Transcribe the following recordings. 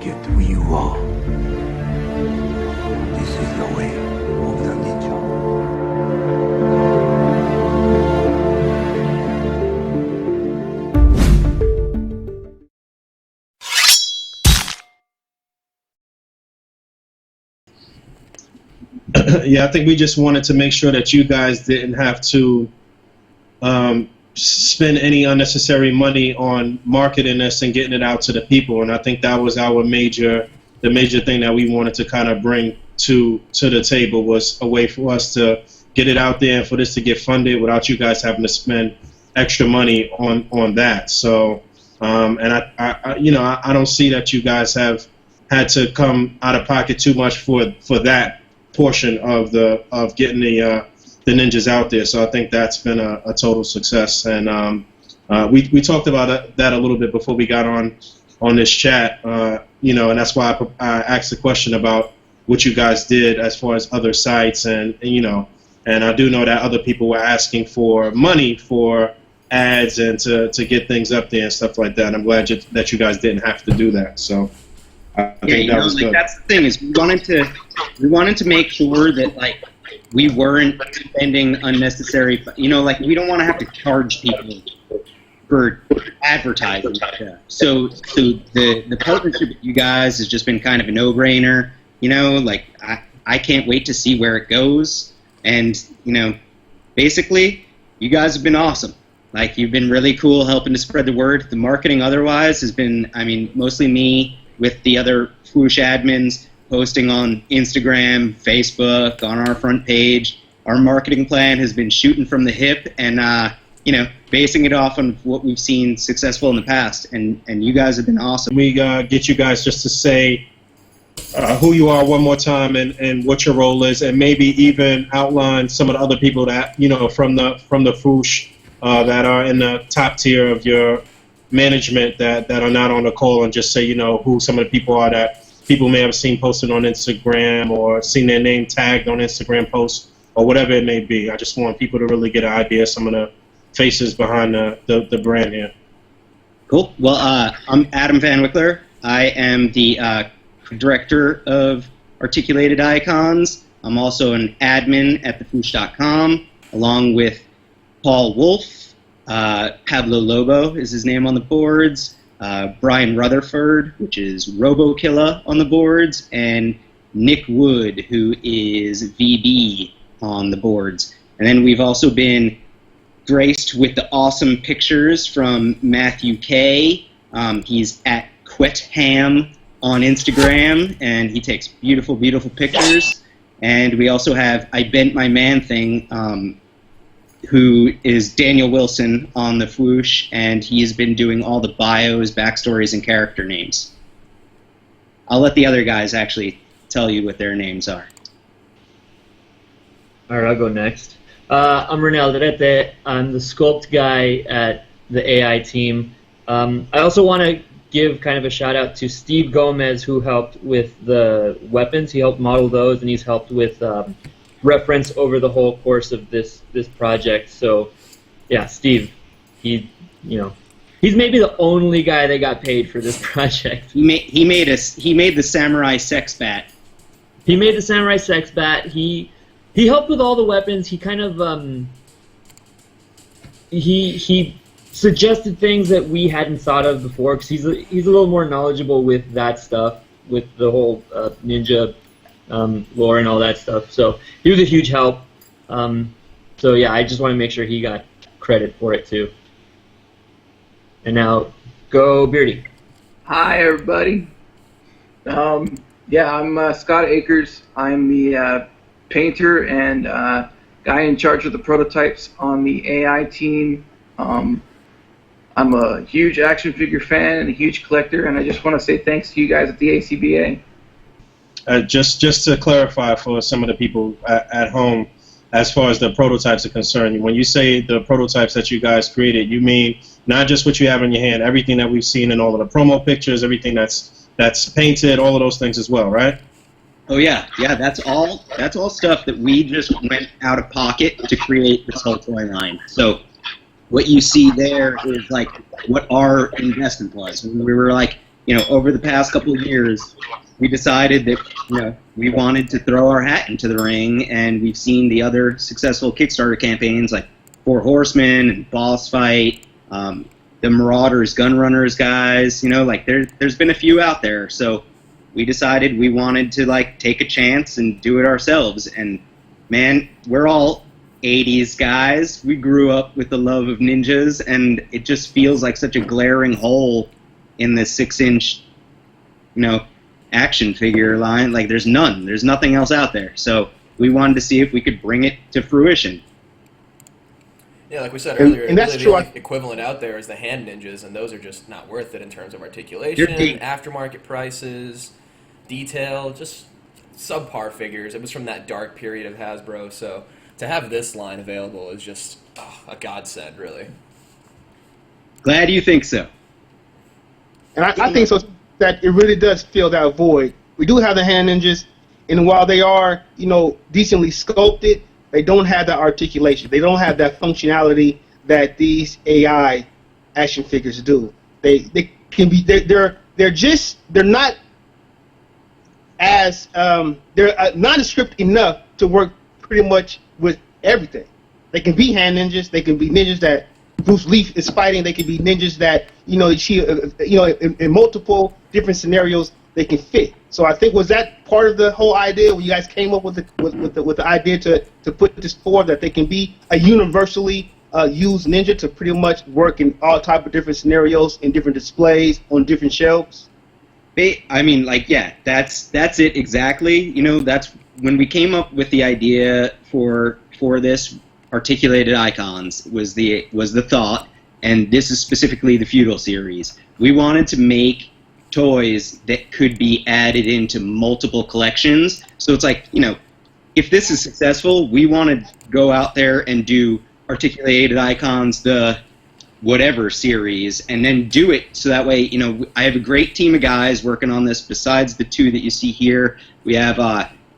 get who you are. This is the way of the ninja. Yeah, I think we just wanted to make sure that you guys didn't have to spend any unnecessary money on marketing this and getting it out to the people. And I think that was the major thing that we wanted to kind of bring to the table, was a way for us to get it out there and for this to get funded without you guys having to spend extra money on that. So, and I don't see that you guys have had to come out of pocket too much for that portion of getting the ninjas out there. So I think that's been a total success. And we talked about that a little bit before we got on this chat, and that's why I asked the question about what you guys did as far as other sites, and I do know that other people were asking for money for ads and to get things up there and stuff like that. And I'm glad that you guys didn't have to do that. So I think that was good. That's the thing, is we wanted to make sure that we weren't spending unnecessary. We don't want to have to charge people for advertising. So the partnership with you guys has just been kind of a no-brainer. I can't wait to see where it goes. And basically, you guys have been awesome. You've been really cool helping to spread the word. The marketing otherwise has been, mostly me with the other Fwoosh admins posting on Instagram, Facebook, on our front page. Our marketing plan has been shooting from the hip and, basing it off on what we've seen successful in the past. And you guys have been awesome. We get you guys just to say who you are one more time and what your role is, and maybe even outline some of the other people that, from the Fwoosh that are in the top tier of your management that are not on the call, and just say, who some of the people are that people may have seen posted on Instagram or seen their name tagged on Instagram posts or whatever it may be. I just want people to really get an idea of some of the faces behind the brand here. Cool. Well, I'm Adam Van Wickler. I am the director of Articulated Icons. I'm also an admin at thefwoosh.com, along with Paul Wolf. Pablo Lobo is his name on the boards. Brian Rutherford, which is RoboKilla on the boards, and Nick Wood, who is VB on the boards. And then we've also been graced with the awesome pictures from Matthew K. He's at Quetham on Instagram, and he takes beautiful, beautiful pictures. And we also have I Bent My Man Thing, who is Daniel Wilson on the Fwoosh, and he has been doing all the bios, backstories, and character names. I'll let the other guys actually tell you what their names are. All right, I'll go next. I'm Rene Alderete. I'm the sculpt guy at the AI team. I also want to give kind of a shout out to Steve Gomez, who helped with the weapons. He helped model those, and he's helped with reference over the whole course of this project. So, yeah, Steve, he's maybe the only guy that got paid for this project. He made the samurai sex bat. He made the samurai sex bat. He helped with all the weapons. He kind of he suggested things that we hadn't thought of before, because he's a little more knowledgeable with that stuff, with the whole ninja lore and all that stuff. So he was a huge help. So yeah, I just want to make sure he got credit for it too. And now, go Beardy. Hi everybody. I'm Scott Akers. I'm the painter and guy in charge of the prototypes on the AI team. I'm a huge action figure fan and a huge collector, and I just want to say thanks to you guys at the A.C.B.A. Just to clarify for some of the people at home, as far as the prototypes are concerned, when you say the prototypes that you guys created, you mean not just what you have in your hand, everything that we've seen in all of the promo pictures, everything that's painted, all of those things as well, right? Oh yeah, that's all stuff that we just went out of pocket to create this whole toy line. So what you see there is what our investment was. We were over the past couple of years, we decided that we wanted to throw our hat into the ring, and we've seen the other successful Kickstarter campaigns like Four Horsemen and Boss Fight, the Marauders, Gunrunners guys. There's been a few out there, so we decided we wanted to take a chance and do it ourselves. And man, we're all 80s guys. We grew up with the love of ninjas, and it just feels like such a glaring hole in the 6-inch, action figure line. There's nothing else out there. So we wanted to see if we could bring it to fruition. Yeah, like we said earlier, and that's really true. The only equivalent out there is the hand ninjas, and those are just not worth it in terms of articulation, You're deep. aftermarket prices, detail, just subpar figures. It was from that dark period of Hasbro, so to have this line available is just a godsend, really. Glad you think so. And I think so that it really does fill that void. We do have the hand ninjas, and while they are, decently sculpted, they don't have that articulation. They don't have that functionality that these AI action figures do. They're not as they're nondescript enough to work pretty much with everything. They can be hand ninjas. They can be ninjas that Bruce Lee is fighting. They can be ninjas that in multiple different scenarios they can fit. So I think, was that part of the whole idea when you guys came up with the idea to put this forward, that they can be a universally used ninja to pretty much work in all type of different scenarios, in different displays, on different shelves? That's it exactly. That's when we came up with the idea for this articulated icons was the thought, and this is specifically the Feudal series. We wanted to make toys that could be added into multiple collections. So it's if this is successful, we want to go out there and do articulated icons, the whatever series, and then do it so that way, I have a great team of guys working on this. Besides the two that you see here, we have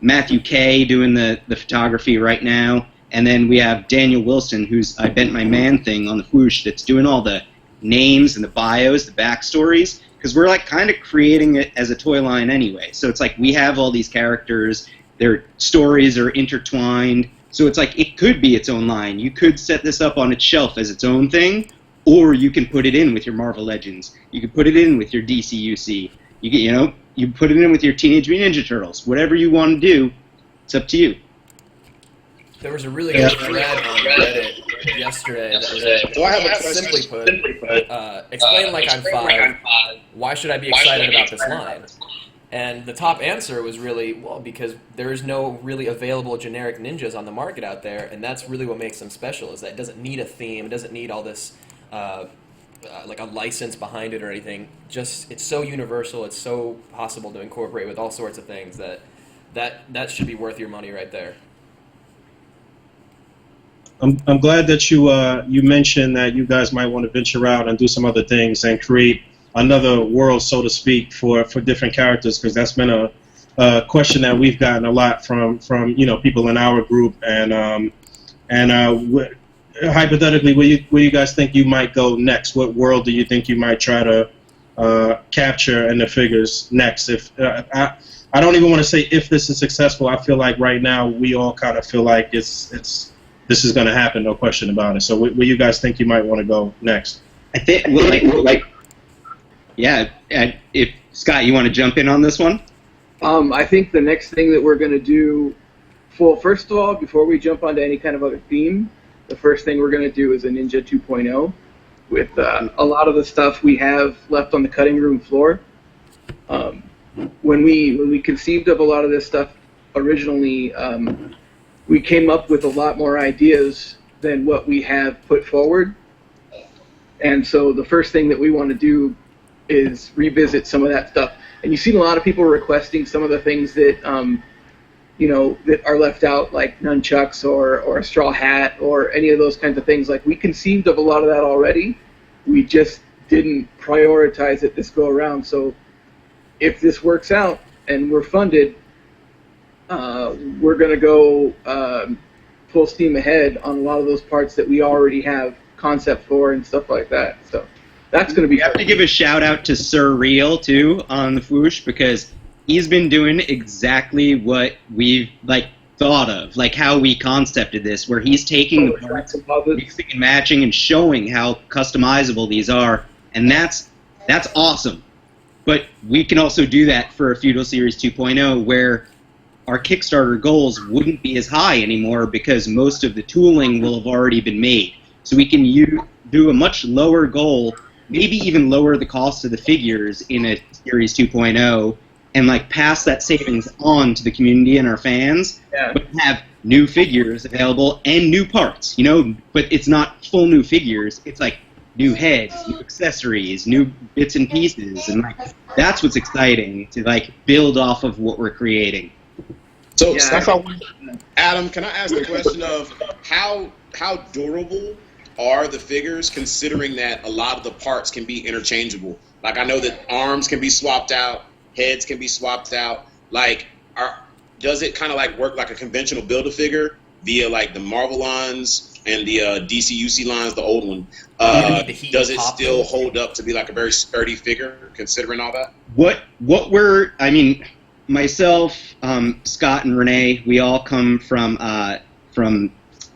Matthew Kay doing the photography right now, and then we have Daniel Wilson, who's I Bent My Man thing on the Fwoosh, that's doing all the names and the bios, the backstories, because we're kind of creating it as a toy line anyway. So it's we have all these characters, their stories are intertwined, so it's it could be its own line. You could set this up on its shelf as its own thing, or you can put it in with your Marvel Legends. You can put it in with your DCUC. You put it in with your Teenage Mutant Ninja Turtles. Whatever you want to do, it's up to you. There was a really good thread on Reddit yesterday that was simply put, explain like I'm 5, why should I be excited about this line? And the top answer was really, well, because there is no really available generic ninjas on the market out there, and that's really what makes them special, is that it doesn't need a theme, it doesn't need all this, like a license behind it or anything. Just, it's so universal, it's so possible to incorporate with all sorts of things that should be worth your money right there. I'm glad that you mentioned that you guys might want to venture out and do some other things and create another world, so to speak, for different characters, because that's been a question that we've gotten a lot from people in our group, and hypothetically, where you guys think you might go next? What world do you think you might try to capture in the figures next? If I don't even want to say if this is successful. I feel like right now we all kind of feel like this is going to happen, no question about it. So where you guys think you might want to go next? I think, if Scott, you want to jump in on this one? I think the next thing that we're going to do, well, first of all, before we jump onto any kind of other theme, the first thing we're going to do is a Ninja 2.0 with a lot of the stuff we have left on the cutting room floor. When we conceived of a lot of this stuff originally, we came up with a lot more ideas than what we have put forward. And so the first thing that we want to do is revisit some of that stuff. And you've seen a lot of people requesting some of the things that, that are left out, like nunchucks or a straw hat or any of those kinds of things. Like, we conceived of a lot of that already. We just didn't prioritize it this go around. So if this works out and we're funded, we're going to go full steam ahead on a lot of those parts that we already have concept for and stuff like that. So That's going to be. We have to give a shout out to Sir Real too on the Fwoosh, because he's been doing exactly what we've thought of, like how we concepted this, where he's taking the parts, mixing and matching, and showing how customizable these are, and that's awesome. But we can also do that for a Feudal Series 2.0, where our Kickstarter goals wouldn't be as high anymore because most of the tooling will have already been made. So we can do a much lower goal, maybe even lower the cost of the figures in a Series 2.0, and pass that savings on to the community and our fans, but have new figures available and new parts, but it's not full new figures. It's new heads, new accessories, new bits and pieces, and that's what's exciting to build off of what we're creating. So, That's all. Adam, can I ask the question of how durable are the figures, considering that a lot of the parts can be interchangeable? I know that arms can be swapped out, heads can be swapped out. Does it kind of work like a conventional Build-A-Figure via the Marvel lines and the DCUC lines, the old one? Does it still hold up to be a very sturdy figure, considering all that? Myself, Scott, and Renee, we all come from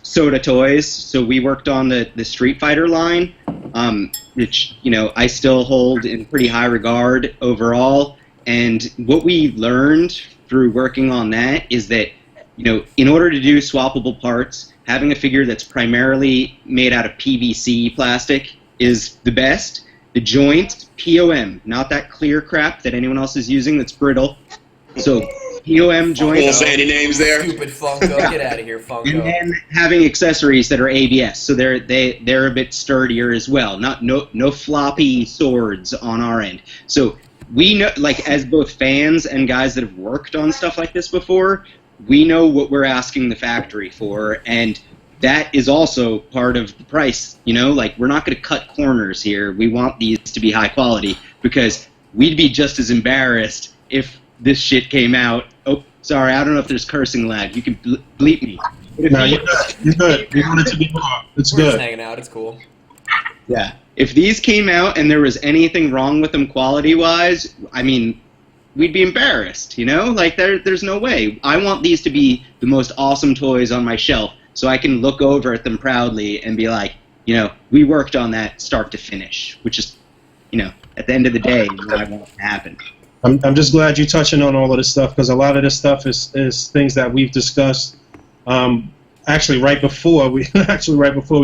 Soda Toys, so we worked on the Street Fighter line, which I still hold in pretty high regard overall. And what we learned through working on that is that in order to do swappable parts, having a figure that's primarily made out of PVC plastic is the best. The joint, POM, not that clear crap that anyone else is using that's brittle. So POM joints. Won't say any names there. Stupid Funko, get out of here, Funko. And then having accessories that are ABS, so they're a bit sturdier as well. No floppy swords on our end. So we know, as both fans and guys that have worked on stuff like this before, we know what we're asking the factory for, and that is also part of the price. We're not going to cut corners here. We want these to be high quality, because we'd be just as embarrassed if this shit came out. Oh, sorry, I don't know if there's cursing lag. You can bleep me. No, you're good. You're good. We want it to be raw. It's We're good. just hanging out. It's cool. Yeah. If these came out and there was anything wrong with them quality-wise, we'd be embarrassed, There's no way. I want these to be the most awesome toys on my shelf, so I can look over at them proudly and be like, we worked on that start to finish, which is, at the end of the day, what I want to happen. I'm just glad you're touching on all of this stuff, because a lot of this stuff is things that we've discussed actually right before we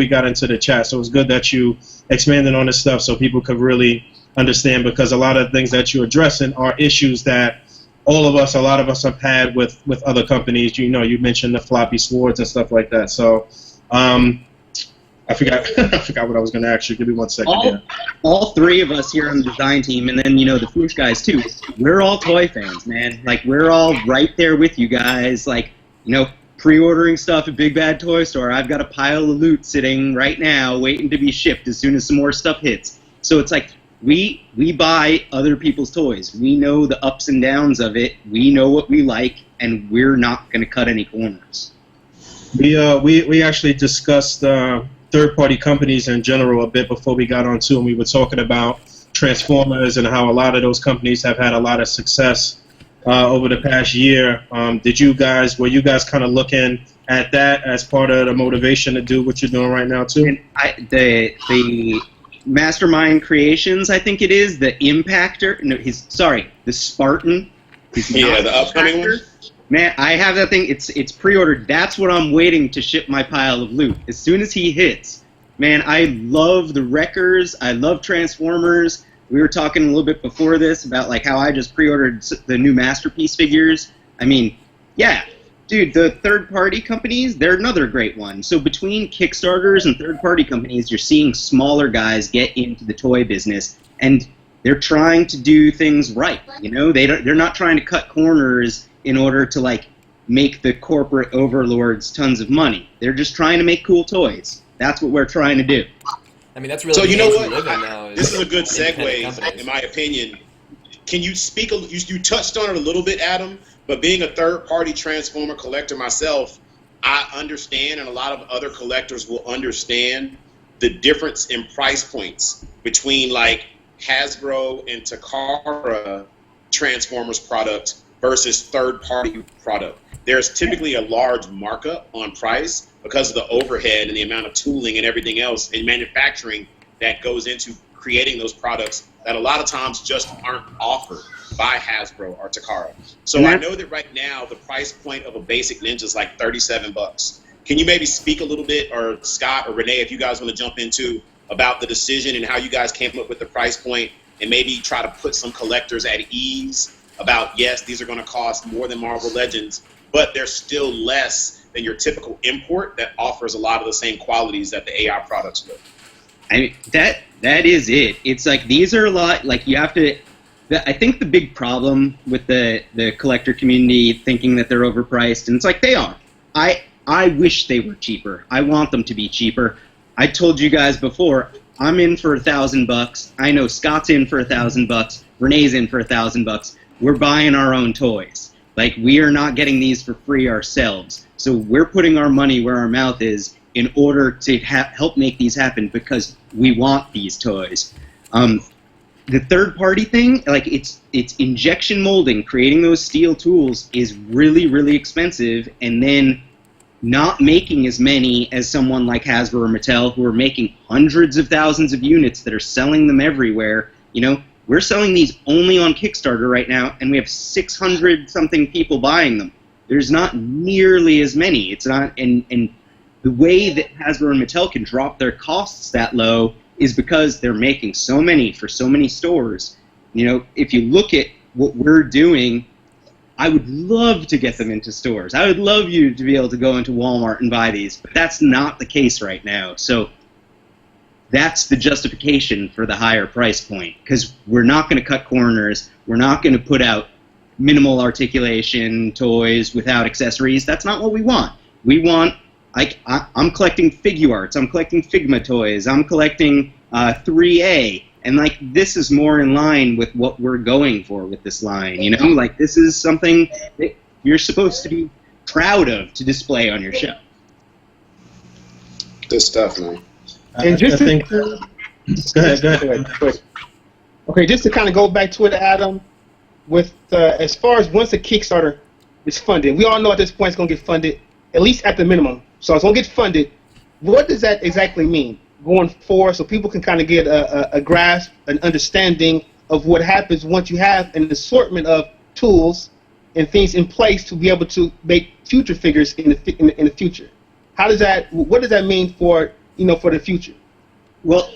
got into the chat. So it's good that you expanded on this stuff so people could really understand, because a lot of things that you're addressing are issues that a lot of us have had with other companies. You mentioned the floppy swords and stuff like that. So I forgot what I was going to ask you. Give me 1 second. All three of us here on the design team, and then the Fwoosh guys too. We're all toy fans, man. We're all right there with you guys. Pre-ordering stuff at Big Bad Toy Store. I've got a pile of loot sitting right now, waiting to be shipped as soon as some more stuff hits. So it's we buy other people's toys. We know the ups and downs of it. We know what we like, and we're not going to cut any corners. We actually discussed third-party companies in general a bit before we got on too, and we were talking about Transformers and how a lot of those companies have had a lot of success over the past year. Were you guys kind of looking at that as part of the motivation to do what you're doing right now too? And the Mastermind Creations, I think it is, the Impactor. No, the Spartan. The upcoming one. Man, I have that thing. It's pre-ordered. That's what I'm waiting to ship my pile of loot. As soon as he hits, man, I love the Wreckers. I love Transformers. We were talking a little bit before this about how I just pre-ordered the new Masterpiece figures. Yeah, dude, the third-party companies, they're another great one. So between Kickstarters and third-party companies, you're seeing smaller guys get into the toy business, and they're trying to do things right. They're not trying to cut corners in order to make the corporate overlords tons of money. They're just trying to make cool toys. That's what we're trying to do. That's really so. You know what? We live in now This is a good segue, in my opinion. Can you speak? You touched on it a little bit, Adam. But being a third-party Transformer collector myself, I understand, and a lot of other collectors will understand the difference in price points between like Hasbro and Takara Transformers product versus third-party product. There's typically a large markup on price because of the overhead and the amount of tooling and everything else in manufacturing that goes into creating those products that a lot of times just aren't offered by Hasbro or Takara. So I know that right now the price point of a basic Ninja is like $37. Can you maybe speak a little bit, or Scott or Renee, if you guys want to jump into about the decision and how you guys came up with the price point, and maybe try to put some collectors at ease about, yes, these are going to cost more than Marvel Legends, but they're still less than your typical import that offers a lot of the same qualities that the AI products will. I mean, that is it. It's like these are a lot, like you have to, I think the big problem with the collector community thinking that they're overpriced, and it's like they are. I wish they were cheaper. I want them to be cheaper. I told you guys before, I'm in for $1,000. I know Scott's in for $1,000. Renee's in for $1,000. We're buying our own toys. Like, we are not getting these for free ourselves. So we're putting our money where our mouth is in order to help make these happen because we want these toys. The third-party thing, like it's injection molding, creating those steel tools is really, really expensive, and then not making as many as someone like Hasbro or Mattel, who are making hundreds of thousands of units that are selling them everywhere. You know, we're selling these only on Kickstarter right now, and we have 600-something people buying them. There's not nearly as many. It's not, and the way that Hasbro and Mattel can drop their costs that low is because they're making so many for so many stores. You know, if you look at what we're doing, I would love to get them into stores. I would love you to be able to go into Walmart and buy these, but that's not the case right now. So that's the justification for the higher price point, because we're not going to cut corners. We're not going to put out minimal articulation toys without accessories. That's not what we want. We want, like, I'm collecting Figuarts. I'm collecting Figma toys. I'm collecting 3A. And, like, this is more in line with what we're going for with this line, you know? Like, this is something that you're supposed to be proud of to display on your show. Good stuff, man. And just I think... Go ahead. Okay, just to kind of go back to it, Adam, with as far as once the Kickstarter is funded, we all know at this point it's going to get funded, at least at the minimum. So it's going to get funded. What does that exactly mean going forward, so people can kind of get a grasp, an understanding of what happens once you have an assortment of tools and things in place to be able to make future figures in the future? How does that? What does that mean for for the future? Well,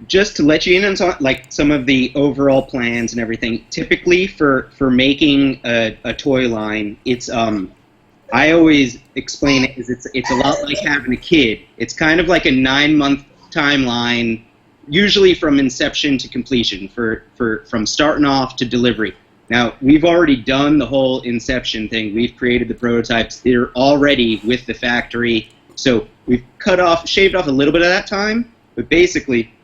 just to let you in on like some of the overall plans and everything. Typically, for making a toy line, it's I always explain it as it's a lot like having a kid. It's kind of like a 9-month timeline, usually from inception to completion, from starting off to delivery. Now, we've already done the whole inception thing. We've created the prototypes. They're already with the factory. So we've shaved off a little bit of that time. But basically,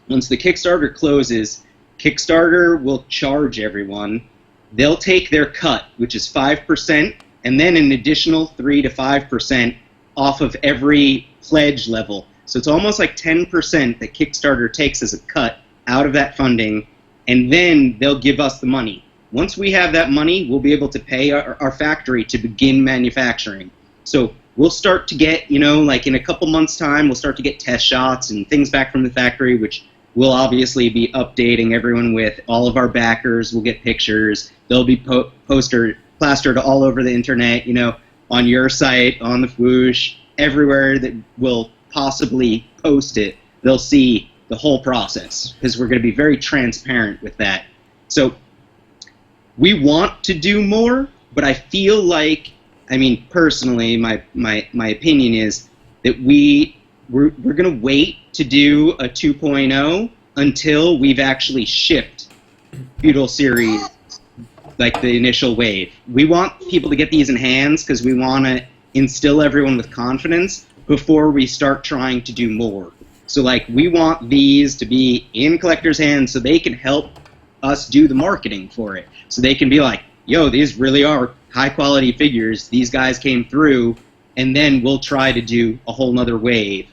once the Kickstarter closes, Kickstarter will charge everyone. They'll take their cut, which is 5%, and then an additional 3 to 5% off of every pledge level. So it's almost like 10% that Kickstarter takes as a cut out of that funding, and then they'll give us the money. Once we have that money, we'll be able to pay our factory to begin manufacturing. So we'll start to get, like in a couple months' time, we'll start to get test shots and things back from the factory, which we'll obviously be updating everyone with. All of our backers will get pictures. They'll be plastered all over the internet, on your site, on the Fwoosh, everywhere that will possibly post it. They'll see the whole process because we're going to be very transparent with that. So we want to do more, but I feel like, personally, my opinion is that we're going to wait to do a 2.0 until we've actually shipped Feudal Series, like the initial wave. We want people to get these in hands because we want to instill everyone with confidence before we start trying to do more. So, like, we want these to be in collectors' hands so they can help us do the marketing for it. So they can be like, yo, these really are high-quality figures. These guys came through, and then we'll try to do a whole nother wave.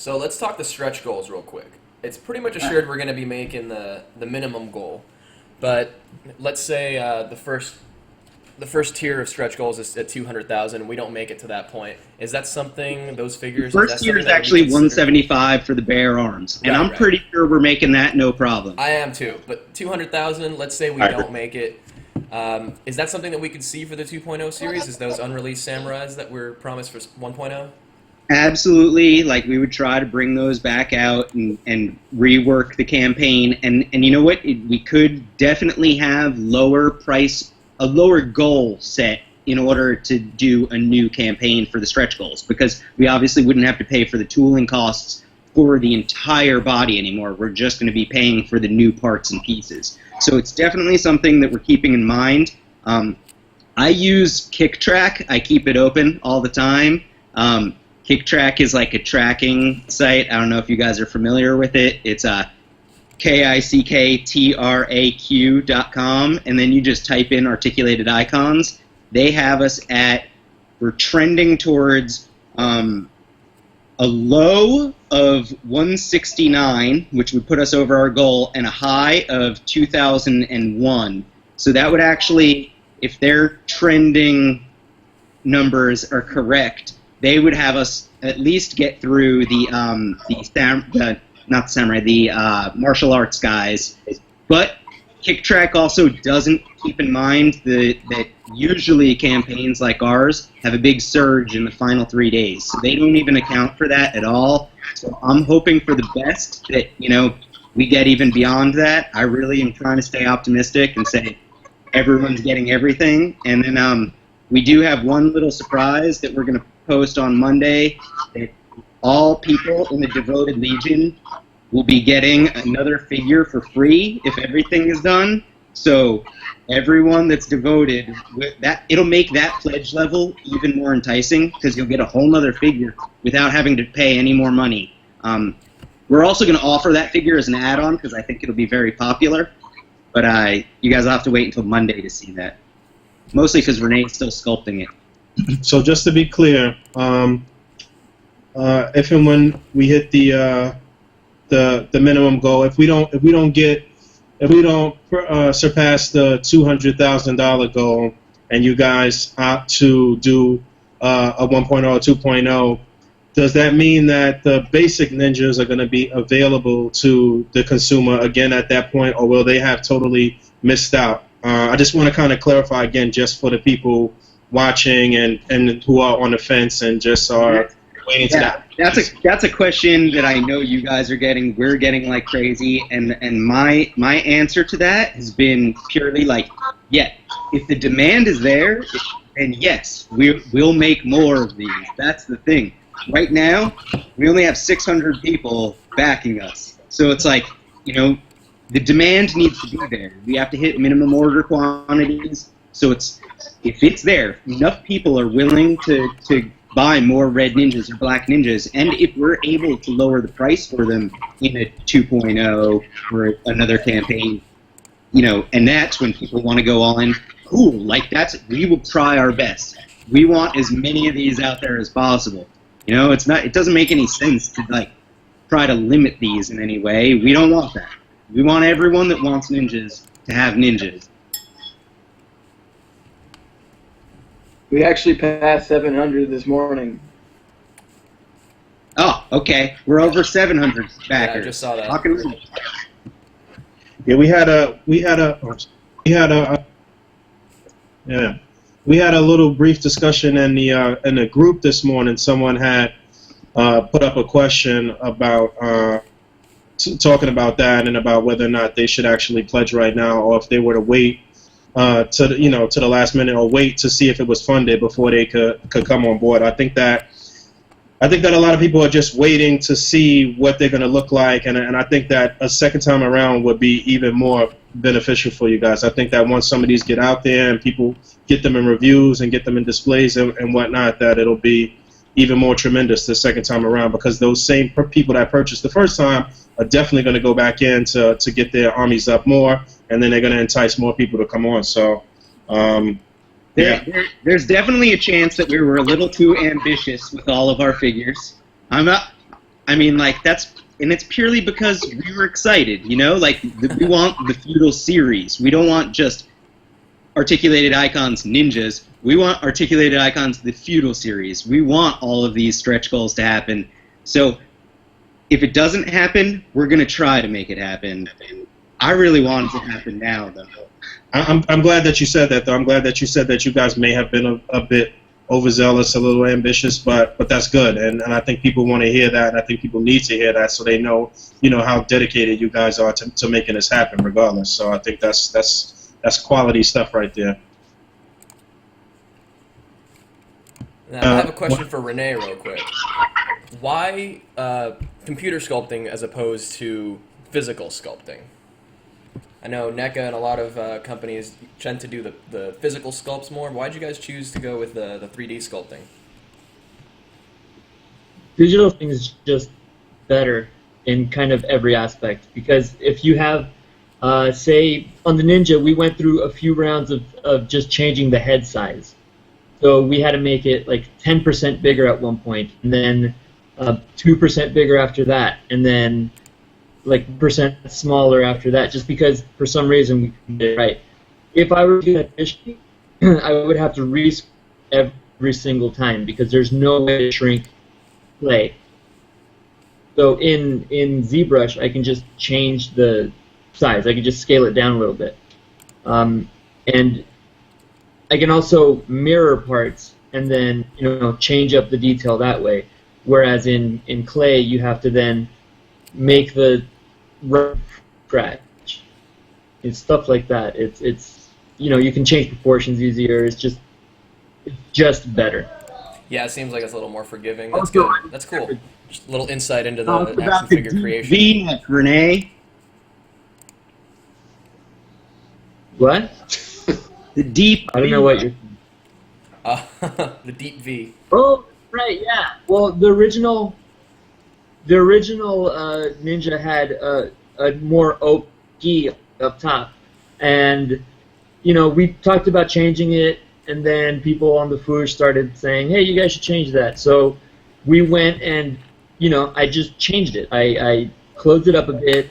So let's talk the stretch goals real quick. It's pretty much assured we're going to be making the minimum goal, but let's say the first tier of stretch goals is at 200,000, and we don't make it to that point. Is that something? Those figures? First tier is actually 175 for the bare arms, and I'm pretty sure we're making that no problem. I am too, but 200,000. Let's say we don't make it. Is that something that we could see for the 2.0 series? Is those unreleased samurais that were promised for 1.0? Absolutely. Like, we would try to bring those back out and rework the campaign. And you know what? We could definitely have a lower goal set in order to do a new campaign for the stretch goals, because we obviously wouldn't have to pay for the tooling costs for the entire body anymore. We're just going to be paying for the new parts and pieces. So it's definitely something that we're keeping in mind. I use KickTrack. I keep it open all the time. KickTrack is like a tracking site. I don't know if you guys are familiar with it. It's KickTrack.com, and then you just type in articulated icons. They have us we're trending towards a low of 169, which would put us over our goal, and a high of 2001. So that would actually, if their trending numbers are correct, they would have us at least get through the martial arts guys. But KickTrack also doesn't keep in mind that usually campaigns like ours have a big surge in the final 3 days. So they don't even account for that at all. So I'm hoping for the best, that, we get even beyond that. I really am trying to stay optimistic and say everyone's getting everything. And then we do have one little surprise that we're going to post on Monday, that all people in the Devoted Legion will be getting another figure for free if everything is done. So everyone that's devoted, it'll make that pledge level even more enticing, because you'll get a whole other figure without having to pay any more money. We're also going to offer that figure as an add-on, because I think it'll be very popular. But you guys will have to wait until Monday to see that. Mostly because Renee's still sculpting it. So just to be clear, if and when we hit the minimum goal, if we don't surpass the $200,000 goal, and you guys opt to do a 1.0 or 2.0, does that mean that the basic ninjas are going to be available to the consumer again at that point, or will they have totally missed out? I just want to kind of clarify again, just for the people watching and who are on the fence and just are waiting to that. That's a question that I know you guys are getting. We're getting like crazy, and my answer to that has been purely like, if the demand is there, then yes, we'll make more of these. That's the thing. Right now, we only have 600 people backing us, so it's like, the demand needs to be there. We have to hit minimum order quantities. So if it's there, enough people are willing to buy more red ninjas or black ninjas, and if we're able to lower the price for them in a 2.0 or another campaign, and that's when people want to go on. Cool, we will try our best. We want as many of these out there as possible. It doesn't make any sense to try to limit these in any way. We don't want that. We want everyone that wants ninjas to have ninjas. We actually passed 700 this morning. Oh, okay. We're over 700 backers. Yeah, I just saw that. Yeah, we had a little brief discussion in the group this morning. Someone had put up a question about talking about that and about whether or not they should actually pledge right now, or if they were to wait to the last minute, or wait to see if it was funded before they could come on board. I think that a lot of people are just waiting to see what they're going to look like, and I think that a second time around would be even more beneficial for you guys. I think that once some of these get out there and people get them in reviews and get them in displays and whatnot, that it'll be even more tremendous the second time around, because those same people that purchased the first time are definitely going to go back in to get their armies up more, and then they're going to entice more people to come on. So, there's definitely a chance that we were a little too ambitious with all of our figures. I mean, like, and it's purely because we were excited, you know? Like, we want the Feudal Series. We don't want just Articulated Icons Ninjas. We want Articulated Icons the Feudal Series. We want all of these stretch goals to happen. So, if it doesn't happen, we're going to try to make it happen. I really want it to happen now, though. I'm glad that you said that, though. I'm glad that you said that you guys may have been a bit overzealous, a little ambitious, but that's good, and I think people want to hear that, and I think people need to hear that so they know, how dedicated you guys are to making this happen, regardless. So I think that's quality stuff right there. Now, I have a question for Renee real quick. Why computer sculpting as opposed to physical sculpting? I know NECA and a lot of companies tend to do the physical sculpts more. Why did you guys choose to go with the 3D sculpting? Digital thing is just better in kind of every aspect, because if you have, say, on the Ninja, we went through a few rounds of just changing the head size. So we had to make it like 10% bigger at one point, and then 2% bigger after that, and then like percent smaller after that, just because for some reason we did it right. If I were to do that initially, I would have to resculpt every single time because there's no way to shrink clay. So in ZBrush, I can just change the size. I can just scale it down a little bit, and I can also mirror parts and then change up the detail that way. Whereas in clay, you have to then make the rough scratch. It's stuff like that. It's you can change proportions easier. It's just better. Yeah, it seems like it's a little more forgiving. That's good. That's cool. Just a little insight into the action figure creation. V, Renee. What? The deep. I don't know what you're. The deep V. Oh, right. Yeah. Well, the original Ninja had a more oak key up top, and we talked about changing it, and then people on the Fwoosh started saying, "Hey, you guys should change that." So we went and I just changed it. I closed it up a bit,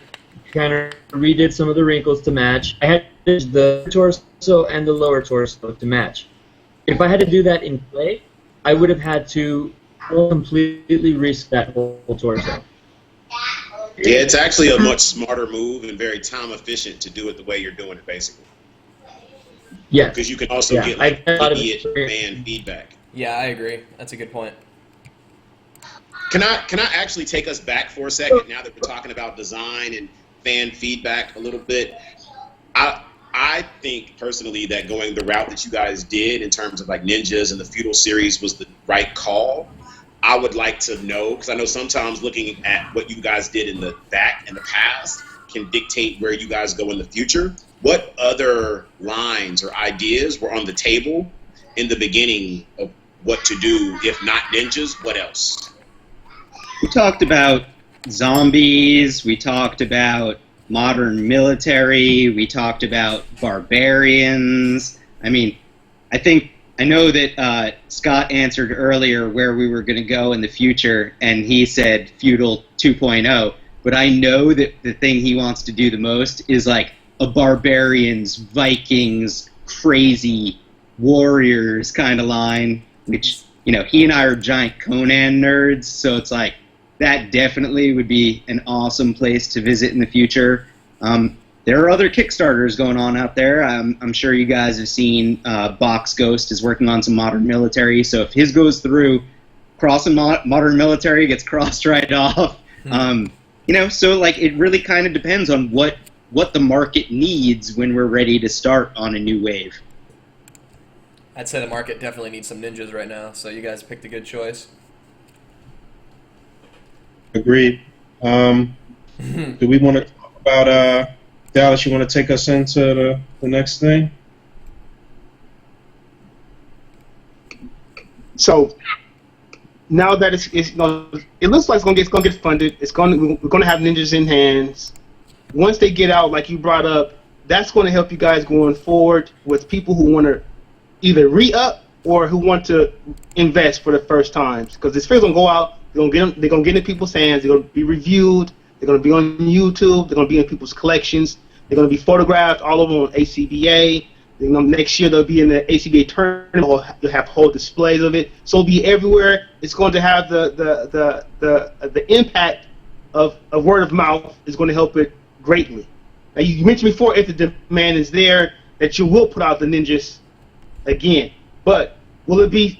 kind of redid some of the wrinkles to match. I had the torso and the lower torso to match. If I had to do that in clay, I would have had to completely reset that whole torso. Yeah, it's actually a much smarter move and very time efficient to do it the way you're doing it, basically. Yeah. Because you can also get like immediate fan feedback. Yeah, I agree. That's a good point. Can I actually take us back for a second now that we're talking about design and fan feedback a little bit? I think personally that going the route that you guys did in terms of like Ninjas and the Feudal Series was the right call. I would like to know, because I know sometimes looking at what you guys did in the past can dictate where you guys go in the future. What other lines or ideas were on the table in the beginning of what to do? If not Ninjas, what else? We talked about zombies. We talked about modern military. We talked about barbarians. I mean, I know that Scott answered earlier where we were going to go in the future, and he said Feudal 2.0. But I know that the thing he wants to do the most is like a barbarians, Vikings, crazy warriors kind of line, which, he and I are giant Conan nerds, so it's like that definitely would be an awesome place to visit in the future. There are other Kickstarters going on out there. I'm sure you guys have seen Box Ghost is working on some modern military, so if his goes through, crossing modern military gets crossed right off. So like it really kind of depends on what the market needs when we're ready to start on a new wave. I'd say the market definitely needs some ninjas right now, so you guys picked a good choice. Agreed. Do we want to talk about Dallas? You want to take us into the next thing? So now that it looks like it's gonna get funded. We're gonna have ninjas in hands. Once they get out, like you brought up, that's going to help you guys going forward with people who want to either re-up or who want to invest for the first time. Because this figure gonna go out, They're gonna get in people's hands. They're gonna be reviewed. They're gonna be on YouTube. They're gonna be in people's collections. They're gonna be photographed all over on A.C.B.A. Next year they'll be in the A.C.B.A tournament. You'll have whole displays of it. So it'll be everywhere. It's going to have the impact of word of mouth is going to help it greatly. Now you mentioned before, if the demand is there, that you will put out the ninjas again. But will the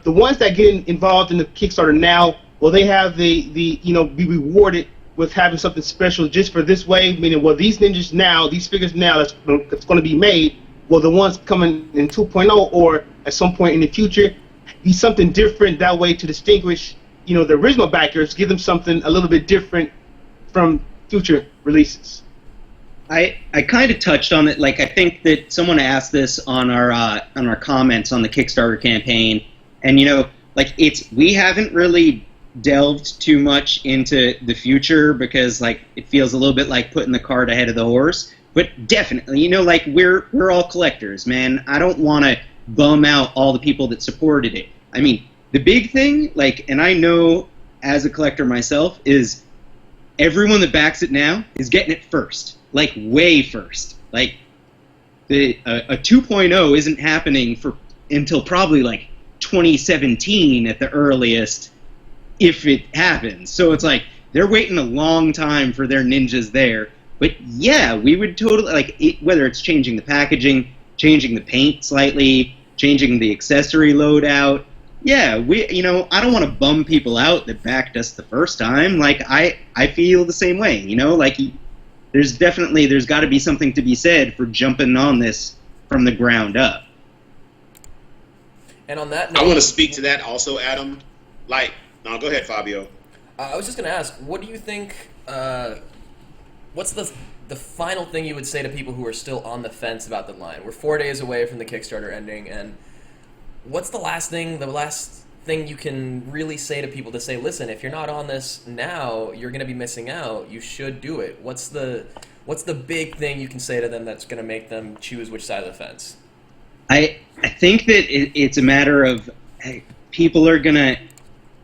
ones that get involved in the Kickstarter now, will they have be rewarded with having something special just for this wave? Meaning, will these ninjas now, these figures now that's going to be made, will the ones coming in 2.0 or at some point in the future be something different that way to distinguish, the original backers, give them something a little bit different from future releases? I kind of touched on it. Like, I think that someone asked this on our comments on the Kickstarter campaign, and we haven't really delved too much into the future because it feels a little bit like putting the cart ahead of the horse. But definitely, we're all collectors, man. I don't want to bum out all the people that supported it. I mean, the big thing, and I know as a collector myself, is everyone that backs it now is getting it first, way first. A 2.0 isn't happening until probably 2017 at the earliest, if it happens. So it's they're waiting a long time for their ninjas there. But yeah, we would totally whether it's changing the packaging, changing the paint slightly, changing the accessory loadout. Yeah, I don't want to bum people out that backed us the first time. I feel the same way. There's got to be something to be said for jumping on this from the ground up. And on that note, I want to speak to that also, Adam. No, go ahead, Fabio. I was just going to ask, what do you think? What's the final thing you would say to people who are still on the fence about the line? We're 4 days away from the Kickstarter ending, and what's the last thing you can really say to people to say, listen, if you're not on this now, you're going to be missing out. You should do it. What's the big thing you can say to them that's going to make them choose which side of the fence? I think that it's a matter of people are going to,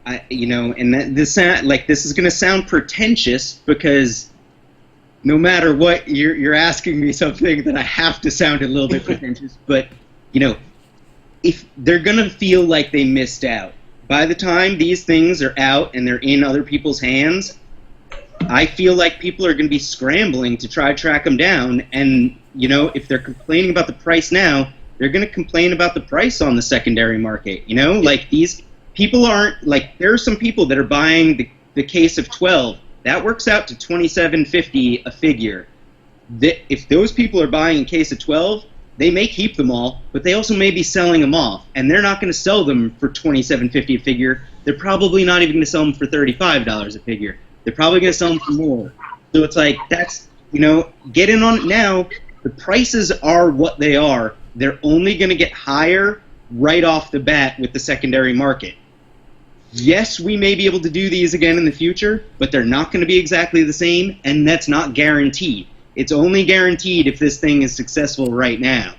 and this is going to sound pretentious because no matter what, you're asking me something that I have to sound a little bit pretentious, but, if they're going to feel like they missed out, by the time these things are out and they're in other people's hands, I feel like people are going to be scrambling to try to track them down, and, if they're complaining about the price now, they're going to complain about the price on the secondary market, these people aren't, there are some people that are buying the case of 12. That works out to $27.50 a figure. If those people are buying a case of 12, they may keep them all, but they also may be selling them off, and they're not going to sell them for $27.50 a figure. They're probably not even going to sell them for $35 a figure. They're probably going to sell them for more. So it's that's, get in on it now. The prices are what they are. They're only going to get higher right off the bat with the secondary market. Yes, we may be able to do these again in the future, but they're not going to be exactly the same, and that's not guaranteed. It's only guaranteed if this thing is successful right now.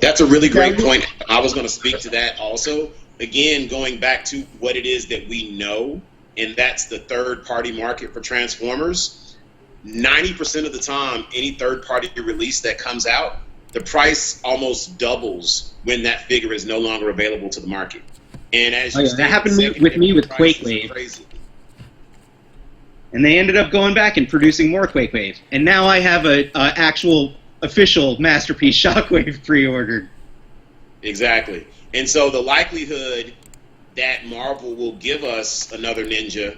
That's a really great point. I was going to speak to that also. Again, going back to what it is that we know, and that's the third-party market for Transformers. 90% of the time, any third-party release that comes out, the price almost doubles when that figure is no longer available to the market. And as that happened with me with Quake Wave. And they ended up going back and producing more Quake Wave. And now I have a actual official Masterpiece Shockwave pre-ordered. Exactly. And so the likelihood that Marvel will give us another Ninja,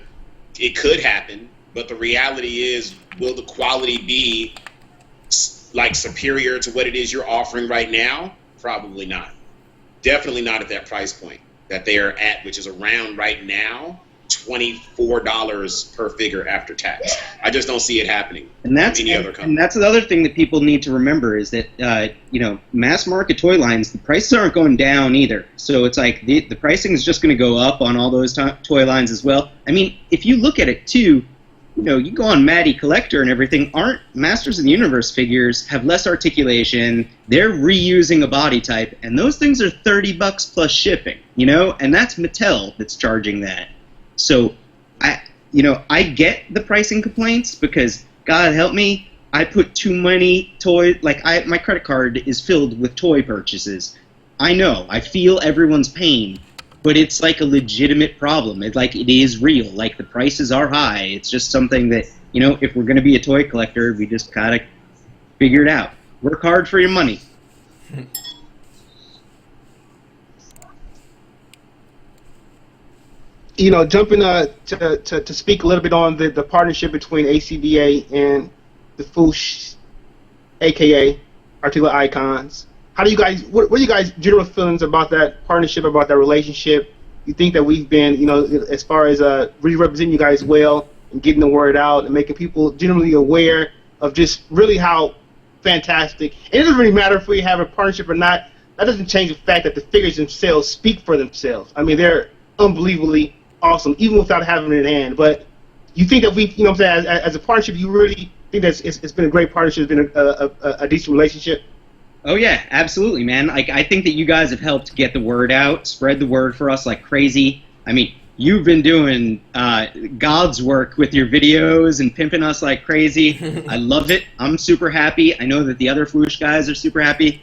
it could happen, but the reality is, will the quality be superior to what it is you're offering right now? Probably not. Definitely not at that price point that they are at, which is around right now $24 per figure after tax. I just don't see it happening. And that's any other company. And that's the other thing that people need to remember is that mass market toy lines, the prices aren't going down either. So it's the pricing is just going to go up on all those toy lines as well. I mean, if you look at it too, you go on Matty Collector and everything, aren't Masters of the Universe figures have less articulation, they're reusing a body type, and those things are $30 plus shipping, and that's Mattel that's charging that. So I get the pricing complaints because, God help me, I put too many toys, my credit card is filled with toy purchases. I know, I feel everyone's pain, but it's like a legitimate problem. It is real. The prices are high. It's just something that, if we're going to be a toy collector, we just gotta figure it out. Work hard for your money. Jumping to speak a little bit on the partnership between A.C.B.A. and the Fwoosh, aka Articulated Icons. How do you guys? What are you guys' general feelings about that partnership, about that relationship? You think that we've been, as far as really representing you guys well and getting the word out and making people generally aware of just really how fantastic. And it doesn't really matter if we have a partnership or not. That doesn't change the fact that the figures themselves speak for themselves. I mean, they're unbelievably awesome, even without having it in hand. But you think that we, as a partnership, you really think that it's been a great partnership, it's been a decent relationship? Oh yeah, absolutely, man. I think that you guys have helped get the word out, spread the word for us like crazy. I mean, you've been doing God's work with your videos and pimping us like crazy. I love it. I'm super happy. I know that the other Fwoosh guys are super happy.